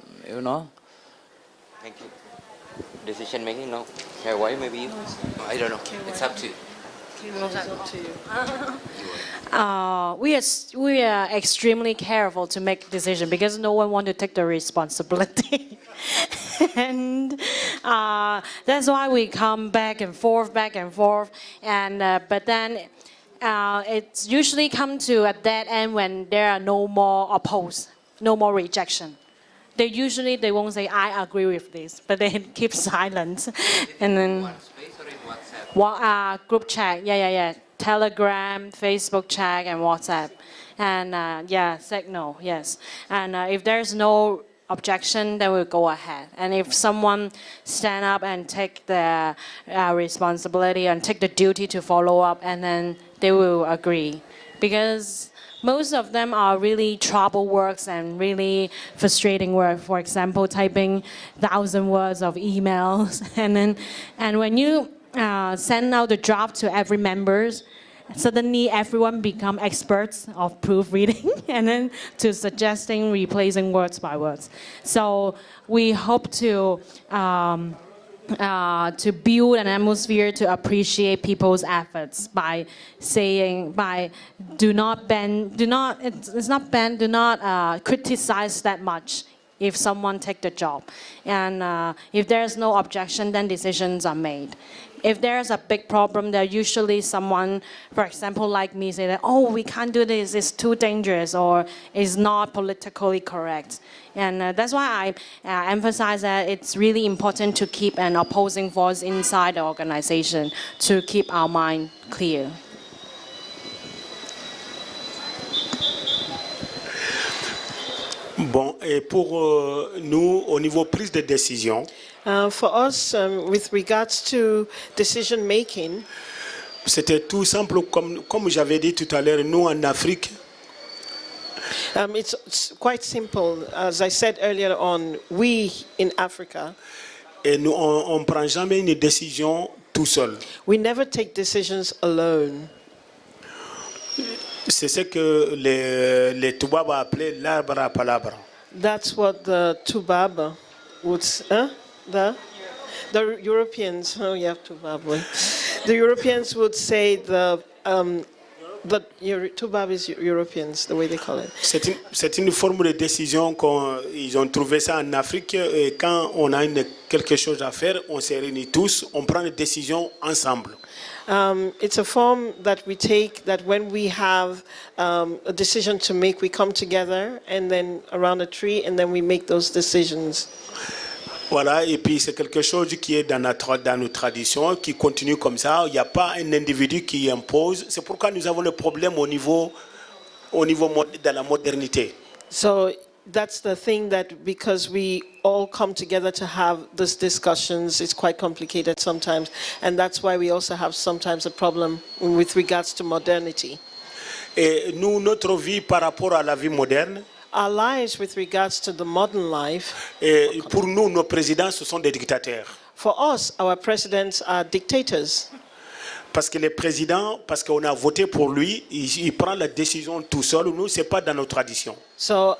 Thank you. Decision making, no. Okay, why? Maybe you? I don't know. It's up to you. We are extremely careful to make decisions because no one wants to take the responsibility. And that's why we come back and forth. And but then it's usually come to a dead end when there are no more opposed, no more rejection. They won't say, I agree with this, but they keep silent. And then group chat, yeah. Telegram, Facebook chat, and WhatsApp. And Signal, yes. And if there's no objection, then we'll go ahead. And if someone stand up and take the responsibility and take the duty to follow up, and then they will agree. Because most of them are really trouble works and really frustrating work. For example, typing 1,000 words of emails. And when you send out the draft to every members, suddenly everyone become experts of proofreading and then to suggesting replacing words by words. So we hope to build an atmosphere to appreciate people's efforts by saying, do not criticize that much if someone take the job. And if there's no objection, then decisions are made. If there's a big problem, there usually someone, for example, like me, say that, oh, we can't do this, it's too dangerous, or it's not politically correct. And that's why I emphasize that it's really important to keep an opposing voice inside the organization to keep our mind clear. Bon, et pour nous, au niveau prise de décision, for us, with regards to decision making, c'était tout simple, comme j'avais dit tout à l'heure, nous en Afrique, it's quite simple. As I said earlier on, we in Africa, et nous, on ne prend jamais une décision tout seul. We never take decisions alone. C'est ce que les Toubabs appelaient l'arbre à palabres. That's what the Toubab would, the Europeans. Oh, yeah, Toubab. The Europeans would say the Toubab is Europeans, the way they call it. C'est une forme de décision qu'ils ont trouvé ça en Afrique. Et quand on a quelque chose à faire, on se réunit tous, on prend une décision ensemble. It's a form that we take, that when we have a decision to make, we come together and then around a tree and then we make those decisions. Voilà, et puis c'est quelque chose qui est dans nos traditions, qui continue comme ça. Il n'y a pas un individu qui impose. C'est pourquoi nous avons le problème au niveau de la modernité. So that's the thing, that because we all come together to have these discussions, it's quite complicated sometimes. And that's why we also have sometimes a problem with regards to modernity. Et nous, notre vie par rapport à la vie moderne, our lives with regards to the modern life, et pour nous, nos présidents, ce sont des dictateurs. For us, our presidents are dictators. Parce que le président, parce qu'on a voté pour lui, il prend la décision tout seul. Nous, ce n'est pas dans nos traditions. So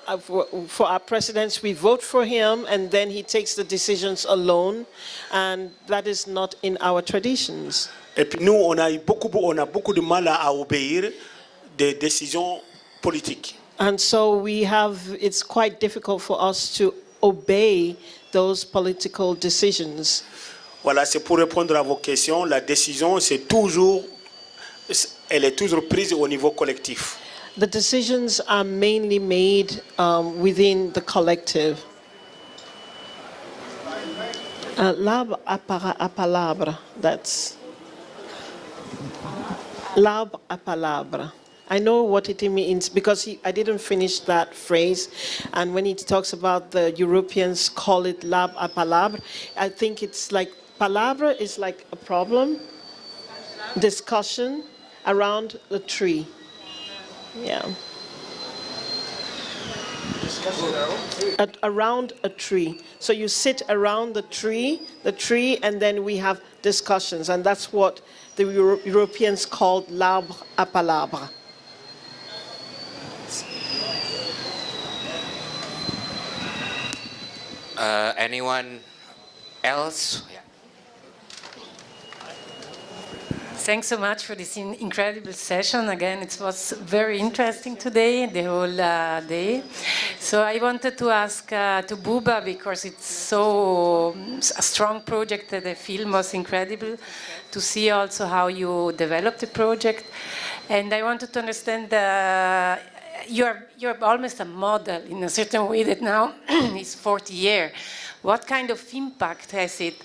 for our presidents, we vote for him and then he takes the decisions alone, and that is not in our traditions. Et puis nous, on a beaucoup de mal à obéir des décisions politiques. And so it's quite difficult for us to obey those political decisions. Voilà, c'est pour répondre à vos questions. La décision, elle est toujours prise au niveau collectif. The decisions are mainly made within the collective. Lab a palabra, that's lab a palabra. I know what it means because I didn't finish that phrase. And when he talks about the Europeans call it lab a palabra, I think it's like palabra is like a problem, discussion around the tree. Yeah. Around a tree. So you sit around the tree, and then we have discussions. And that's what the Europeans called l'arbre à palabra. Anyone else? Yeah. Thanks so much for this incredible session. Again, it was very interesting today, the whole day. So I wanted to ask to Buba, because it's so a strong project, the film was incredible, to see also how you developed the project. And I wanted to understand, you're almost a model in a certain way that now is 40 years. What kind of impact has it?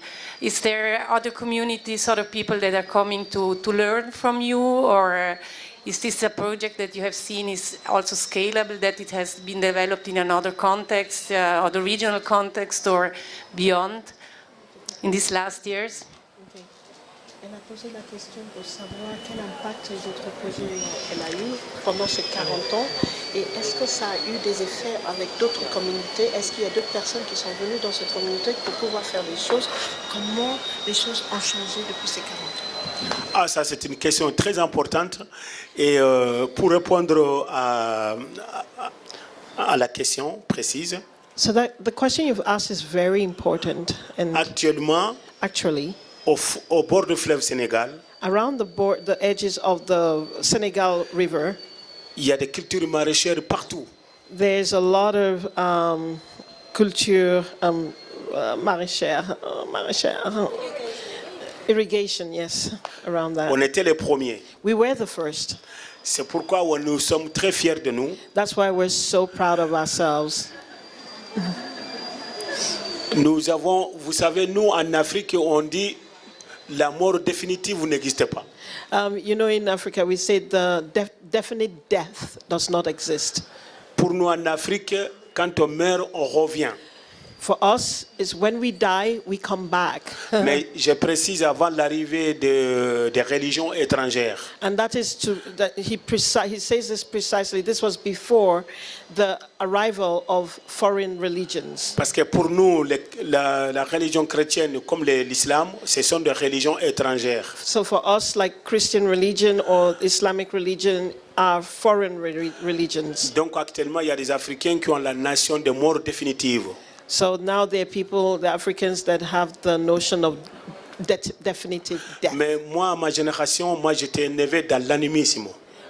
Is there other communities, other people that are coming to learn from you, or is this a project that you have seen is also scalable, that it has been developed in another context, other regional context, or beyond in these last years? Elle a posé la question pour savoir quel impact les autres projets elle a eu pendant ces 40 ans et est-ce que ça a eu des effets avec d'autres communautés? Est-ce qu'il y a d'autres personnes qui sont venues dans cette communauté pour pouvoir faire des choses? Comment les choses ont changé depuis ces 40 ans? Ah, ça c'est une question très importante et pour répondre à la question précise. So the question you've asked is very important and Actuellement, actually au bord du fleuve Sénégal, around the edges of the Senegal River, il y a des cultures maraîchères partout. there's a lot of culture maraîchère, irrigation, yes, around that. On était les premiers. We were the first. C'est pourquoi nous sommes très fiers de nous. That's why we're so proud of ourselves. Nous avons, vous savez, nous en Afrique, on dit la mort définitive n'existe pas. You know, in Africa, we say the definite death does not exist. Pour nous en Afrique, quand on meurt, on revient. For us, it's when we die, we come back. Mais je précise avant l'arrivée des religions étrangères. And that is he says this precisely. This was before the arrival of foreign religions. Parce que pour nous, la religion chrétienne comme l'islam, ce sont des religions étrangères. So for us, like Christian religion or Islamic religion are foreign religions. Donc actuellement, il y a des Africains qui ont la notion de mort définitive. So now there are people, the Africans, that have the notion of definitive death. Mais moi, ma génération, j'étais élevé dans l'animisme.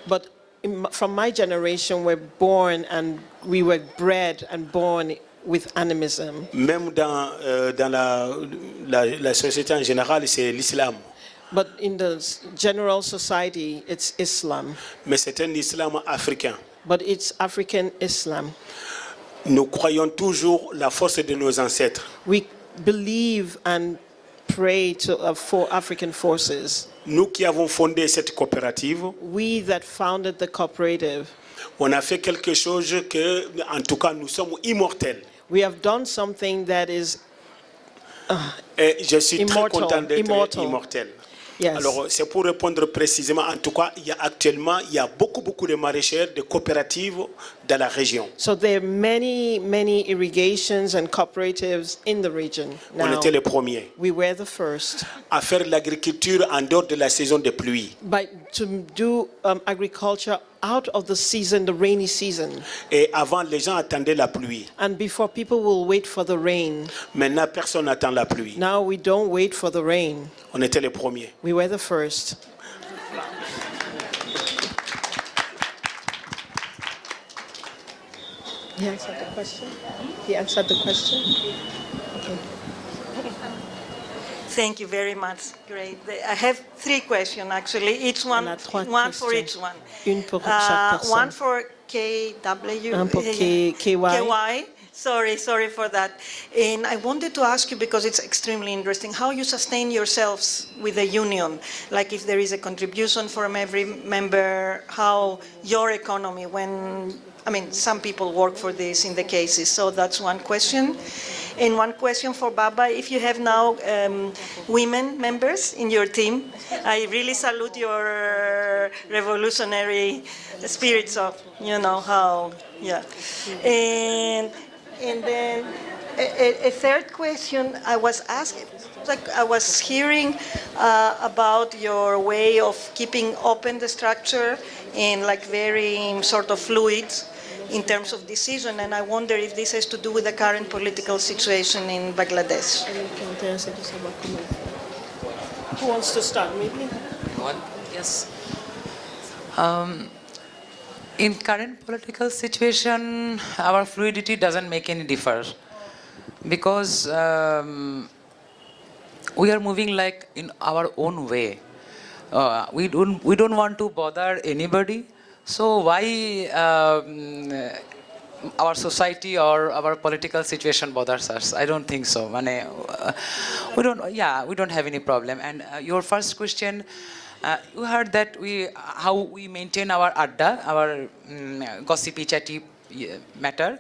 But from my generation, we're born and we were bred and born with animism. Même dans la société en général, c'est l'islam. But in the general society, it's Islam. Mais c'est un islam africain. But it's African Islam. Nous croyons toujours la force de nos ancêtres. We believe and pray for African forces. Nous qui avons fondé cette coopérative, We that founded the cooperative, on a fait quelque chose que, en tout cas, nous sommes immortels. we have done something that is Et je suis Immortal, très content d'être immortal. immortel. yes. Alors, c'est pour répondre précisément, en tout cas, actuellement, il y a beaucoup de maraîchers, de coopératives dans la région. So there are many irrigations and cooperatives in the region On now. était les premiers We were the first. à faire l'agriculture en dehors de la saison de pluie. But to do agriculture out of the season, the rainy season. Et avant, les gens attendaient la pluie. And before, people will wait for the rain. Maintenant, personne n'attend la pluie. Now we don't wait for the rain. On était les premiers. We were the first. He answered the question? He answered the question? Okay. Thank you very much. Great. I have 3 questions actually, each one, Elle a 3 one for questions. each one. Une pour chaque personne. One for KW. Un pour KY. KY. Sorry for that. And I wanted to ask you, because it's extremely interesting, how you sustain yourselves with the union. Like if there is a contribution from every member, how your economy, some people work for this in the cases. So that's one question. And one question for Baba, if you have now women members in your team, I really salute your revolutionary spirit, so you know how, yeah. And then a third question I was asking, I was hearing about your way of keeping open the structure and very sort of fluid in terms of decision, and I wonder if this has to do with the current political situation in Bangladesh. Who wants to start? Maybe? Yes. In current political situation, our fluidity doesn't make any difference because we are moving in our own way. we don't want to bother anybody. So why our society or our political situation bothers us? I don't think so. We don't have any problem. And your first question, you heard that how we maintain our Adda, our gossipy, chatty matter.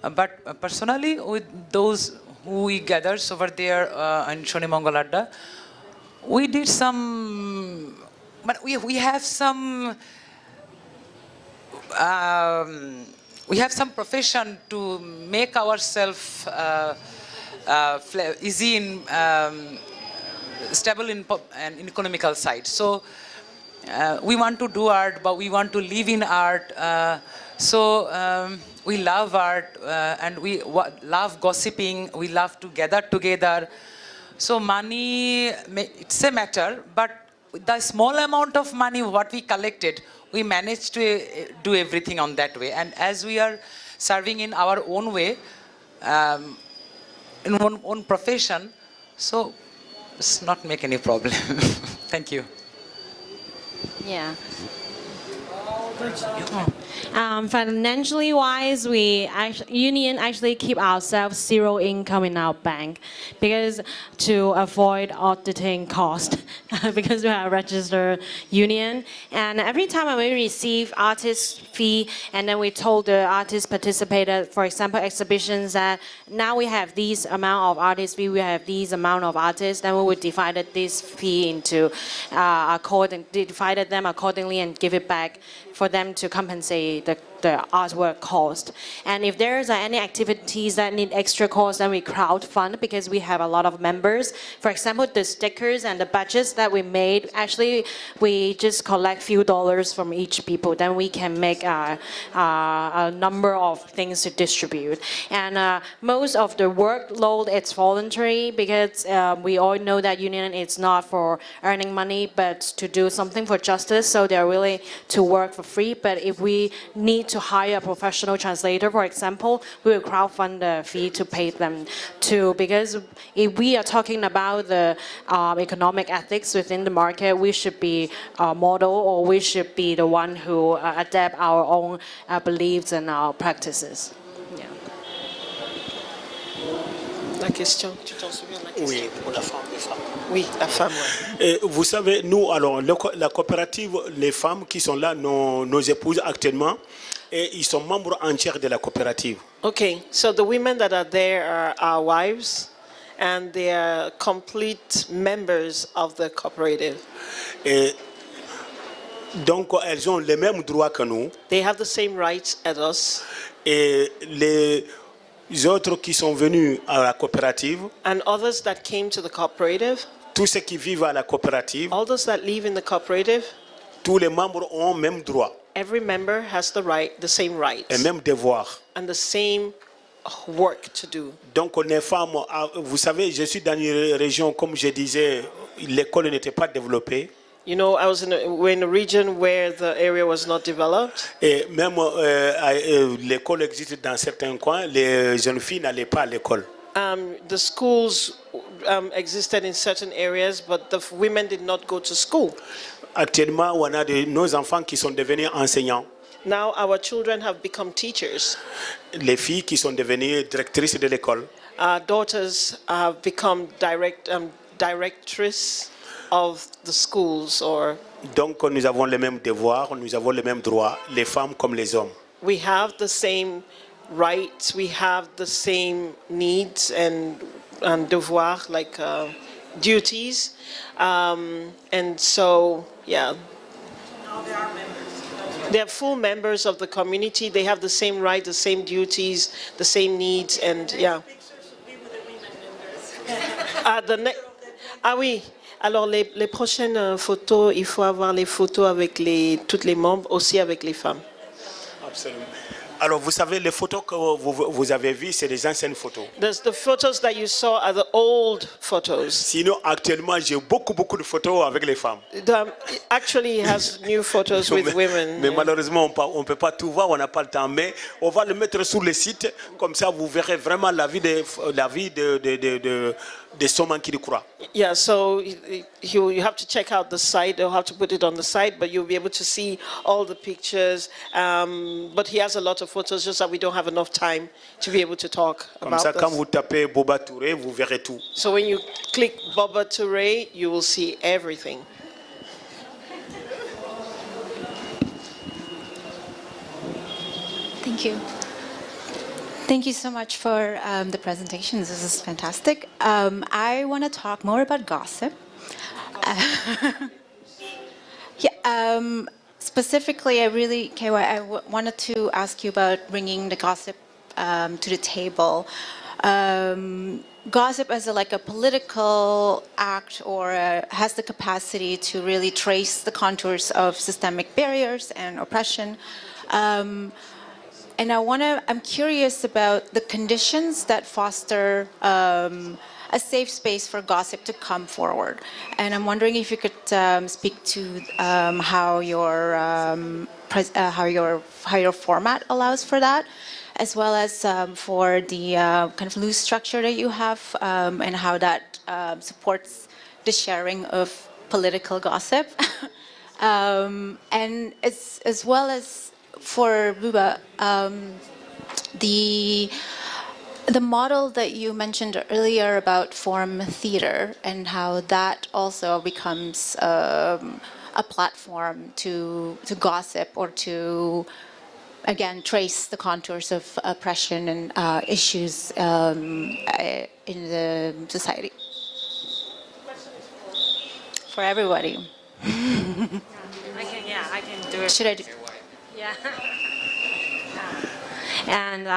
But personally, with those who we gathered over there in Shoni Mongol Adda, we did some, but we have some profession to make ourselves easy in stable in an economical side. So we want to do art, but we want to live in art. We love art and we love gossiping. We love to gather together. So money, it's a matter, but the small amount of money what we collected, we managed to do everything on that way. And as we are serving in our own way, in one own profession, so it's not make any problem. Thank you. Yeah. Financially wise, union actually keep ourselves zero income in our bank because to avoid auditing cost because we are a registered union. And every time when we receive artist fee and then we told the artists participated, for example, exhibitions that now we have this amount of artist fee, we have this amount of artists, then we would divide this fee into divided them accordingly and give it back for them to compensate the artwork cost. And if there's any activities that need extra cost, then we crowdfund because we have a lot of members. For example, the stickers and the badges that we made, actually we just collect few dollars from each people. Then we can make a number of things to distribute. And most of the workload, it's voluntary because we all know that union is not for earning money, but to do something for justice. So they're willing to work for free. But if we need to hire a professional translator, for example, we will crowdfund the fee to pay them too. Because if we are talking about the economic ethics within the market, we should be a model, or we should be the one who adapt our own beliefs and our practices. Yeah. La question, tu t'en souviens de la question? Oui, pour la femme, les femmes. Oui, la femme, ouais. Vous savez, nous, alors, la coopérative, les femmes qui sont là, nos épouses actuellement, et ils sont membres entiers de la coopérative. Okay, so the women that are there are our wives, and they are complete members of the cooperative. Et donc, elles ont les mêmes droits que nous. They have the same rights as us. Et les autres qui sont venus à la coopérative, And others that came to the cooperative, tous ceux qui vivent à la coopérative, all those that live in the cooperative, tous les membres ont même droit every member has the same rights et même devoir. and the same work to do. Donc on est femmes, vous savez, je suis dans une région, comme je disais, l'école n'était pas développée. You know, we're in a region where the area was not developed. Et même l'école existe dans certains coins, les jeunes filles n'allaient pas à l'école. The schools existed in certain areas, but the women did not go to school. Actuellement, on a nos enfants qui sont devenus enseignants. Now our children have become teachers. Les filles qui sont devenues directrices de l'école. Our daughters have become directrices of the schools. Donc nous avons les mêmes devoirs, nous avons les mêmes droits, les femmes comme les hommes. We have the same rights, we have the same needs and devoirs, like duties. And so, yeah. Now they are members. They are full members of the community. They have the same rights, the same duties, the same needs, and yeah. Ah oui. Alors les prochaines photos, il faut avoir les photos avec toutes les membres, aussi avec les femmes. Absolument. Alors vous savez, les photos que vous avez vues, c'est des anciennes photos. The photos that you saw are the old photos. Sinon, actuellement, j'ai beaucoup de photos avec les femmes. Actually, it has new photos with women. Mais malheureusement, on ne peut pas tout voir, on n'a pas le temps. Mais on va le mettre sur le site, comme ça vous verrez vraiment la vie de Somankidi Coura. Yeah, so you have to check out the site. They'll have to put it on the site, but you'll be able to see all the pictures. But he has a lot of photos, just that we don't have enough time to be able to talk Comme about ça, quand this. vous tapez Boba Touré, vous verrez tout. So when you click Boba Touré, you will see everything. Thank you. Thank you so much for the presentations. This is fantastic. I want to talk more about gossip. Specifically, I wanted to ask you about bringing the gossip to the table. Gossip as like a political act or has the capacity to really trace the contours of systemic barriers and oppression. And I'm curious about the conditions that foster a safe space for gossip to come forward. And I'm wondering if you could speak to how your format allows for that, as well as for the kind of loose structure that you have, and how that supports the sharing of political gossip. And as well as for Buba, the model that you mentioned earlier about forum theater and how that also becomes a platform to gossip or to, again, trace the contours of oppression and issues in the society. For everybody. I can do it. Should I do? Yeah. And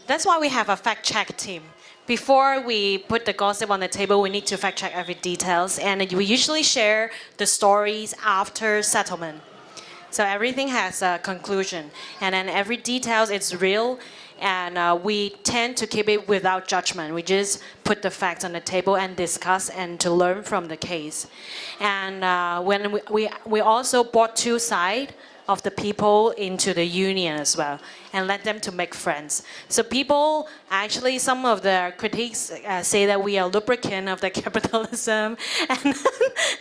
that's why we have a fact check team. Before we put the gossip on the table, we need to fact check every details. And we usually share the stories after settlement. So everything has a conclusion. And then every detail is real. And we tend to keep it without judgment. We just put the facts on the table and discuss and to learn from the case. And when we also brought two sides of the people into the union as well and let them to make friends. So people, actually some of the critics say that we are lubricant of the capitalism and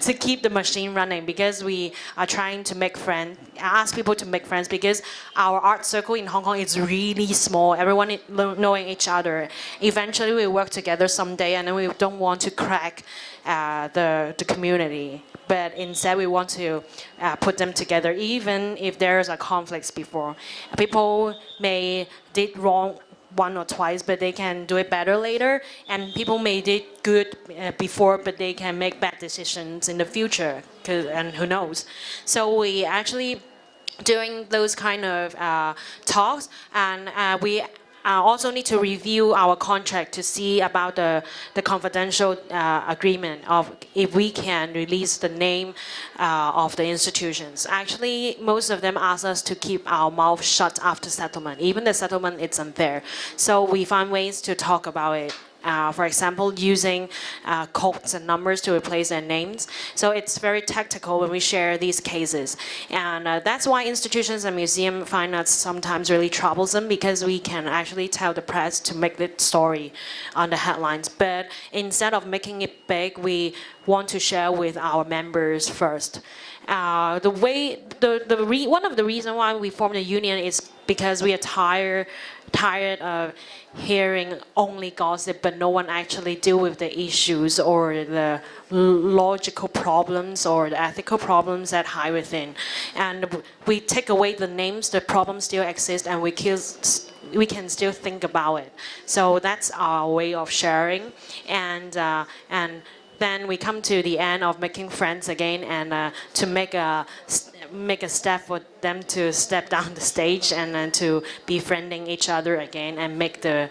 to keep the machine running, because we are trying to make friends, ask people to make friends, because our art circle in Hong Kong is really small, everyone knowing each other. Eventually we work together someday, and then we don't want to crack the community. But instead we want to put them together, even if there's a conflict before. People may did wrong one or twice, but they can do it better later. And people may did good before, but they can make bad decisions in the future, and who knows. So we actually doing those kind of talks, and we also need to review our contract to see about the confidential agreement of if we can release the name of the institutions. Actually, most of them ask us to keep our mouth shut after settlement. Even the settlement isn't there. So we find ways to talk about it. For example, using codes and numbers to replace their names. So it's very tactical when we share these cases. And that's why institutions and museums find us sometimes really troublesome, because we can actually tell the press to make the story on the headlines. But instead of making it big, we want to share with our members first. One of the reasons why we formed a union is because we are tired of hearing only gossip, but no one actually deal with the issues or the logical problems or the ethical problems that hide within. And we take away the names, the problems still exist, and we can still think about it. So that's our way of sharing. And then we come to the end of making friends again, and to make a step for them to step down the stage and then to befriending each other again and make the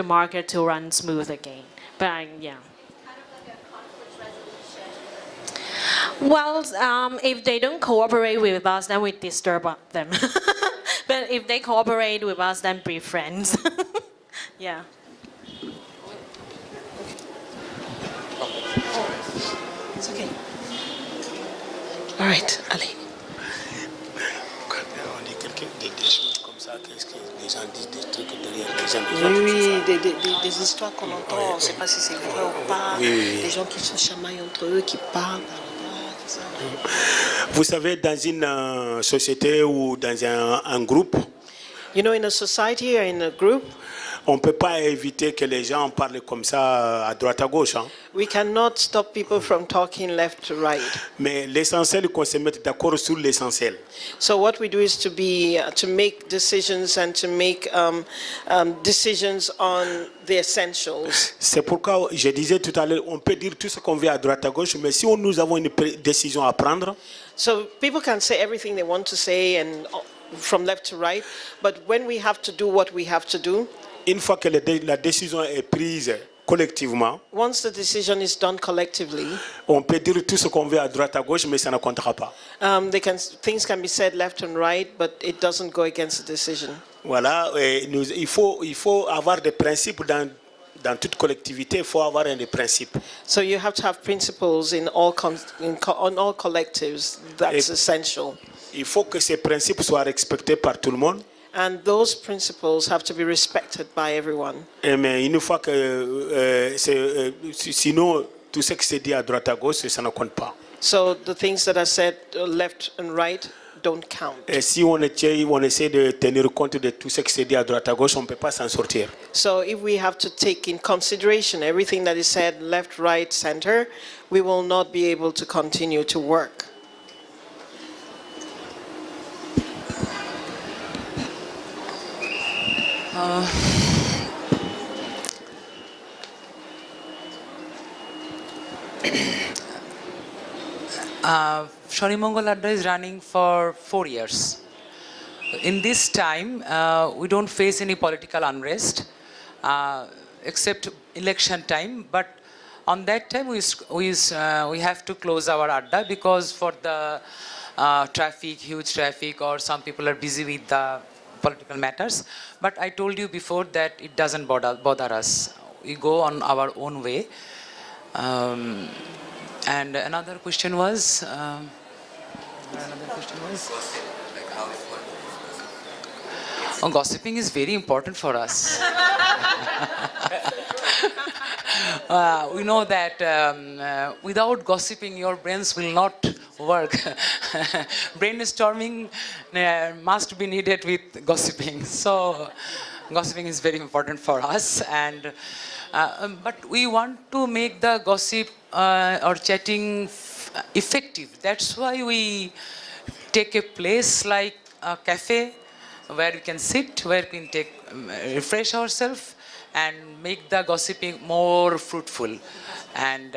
market to run smooth again. But yeah. Well, if they don't cooperate with us, then we disturb them. But if they cooperate with us, then be friends. Yeah. It's okay. All right, Ali. ça, qu'est-ce que les gens disent des trucs derrière les gens. Oui, des histoires qu'on entend, on ne sait pas si c'est vrai ou pas. Des gens qui se chamaillent entre eux, qui parlent. Tout ça. Vous savez, dans une société ou dans un groupe, You know, in a society or in a group, on ne peut pas éviter que les gens parlent comme ça à droite à gauche. Hein. we cannot stop people from talking left to right. Mais l'essentiel, c'est qu'on se mette d'accord sur l'essentiel. So what we do is to make decisions and to make decisions on the essentials. C'est pourquoi je disais tout à l'heure, on peut dire tout ce qu'on veut à droite à gauche, mais si nous avons une décision à prendre, So people can say everything they want to say and from left to right, but when we have to do what we have to do, une fois que la décision est prise collectivement, once the decision is done collectively, on peut dire tout ce qu'on veut à droite à gauche, mais ça ne comptera pas. things can be said left and right, but it doesn't go against the decision. Voilà, et il faut avoir des principes dans toute collectivité, il faut avoir des principes. So you have to have principles in all collectives. That's essential. Il faut que ces principes soient respectés par tout le monde. And those principles have to be respected by everyone. Mais une fois que sinon tout ce qui se dit à droite à gauche, ça ne compte pas. So the things that are said left and right don't count. Et si on essaie de tenir compte de tout ce qui se dit à droite à gauche, on ne peut pas s'en sortir. So if we have to take in consideration everything that is said left, right, center, we will not be able to continue to work. Shoni Mongol Adda is running for 4 years. In this time, we don't face any political unrest, except election time. But on that time, we have to close our Adda because for the traffic, huge traffic, or some people are busy with the political matters. But I told you before that it doesn't bother us. We go on our own way. And another question was. Gossiping is very important for us. We know that without gossiping, your brains will not work. Brainstorming must be needed with gossiping. So, gossiping is very important for us. And but we want to make the gossip or chatting effective. That's why we take a place like a cafe where we can sit, where we can refresh ourselves and make the gossiping more fruitful and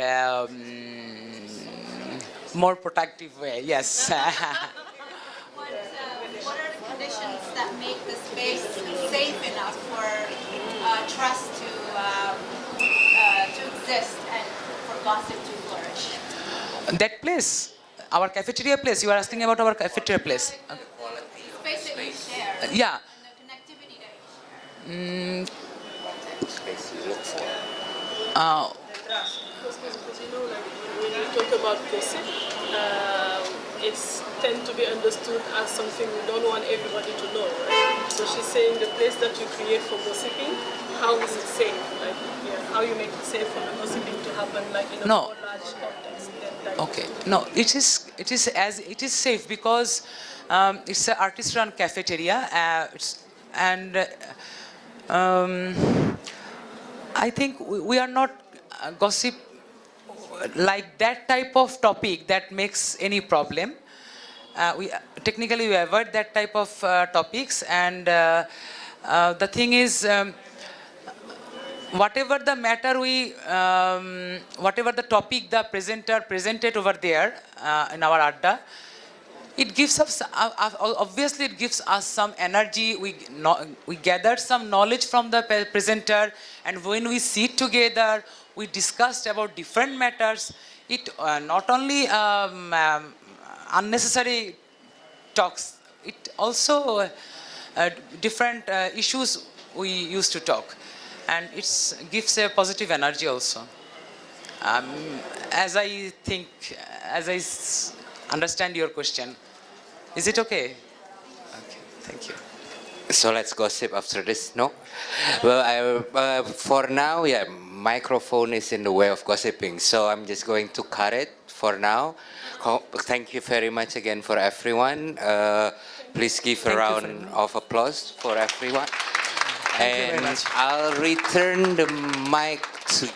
more productive way. Yes. What are the conditions that make the space safe enough for trust to exist and for gossip to flourish? That place, our cafeteria place. You are asking about our cafeteria place. The space that you share. Yeah. And the connectivity that you share. Space you look for. Because you know, like when you talk about gossip, it's tend to be understood as something we don't want everybody to know, right? So she's saying the place that you create for gossiping, how is it safe? Like, yeah, how you make it safe for the gossiping to happen, like in a more large context. Okay. No, it is safe because it's an artist-run cafeteria, I think we are not gossip like that type of topic that makes any problem. We avoid that type of topics, and the thing is, whatever the matter whatever the topic the presenter presented over there in our Adda, it gives us, obviously it gives us some energy. We gather some knowledge from the presenter, and when we sit together, we discussed about different matters. It not only unnecessary talks, it also different issues we used to talk. And it gives a positive energy also. As I understand your question. Is it okay? Okay, thank you. So let's gossip after this, no? Well, for now, yeah, microphone is in the way of gossiping, so I'm just going to cut it for now. Thank you very much again for everyone. Please give a round of applause for everyone. And I'll return the mic to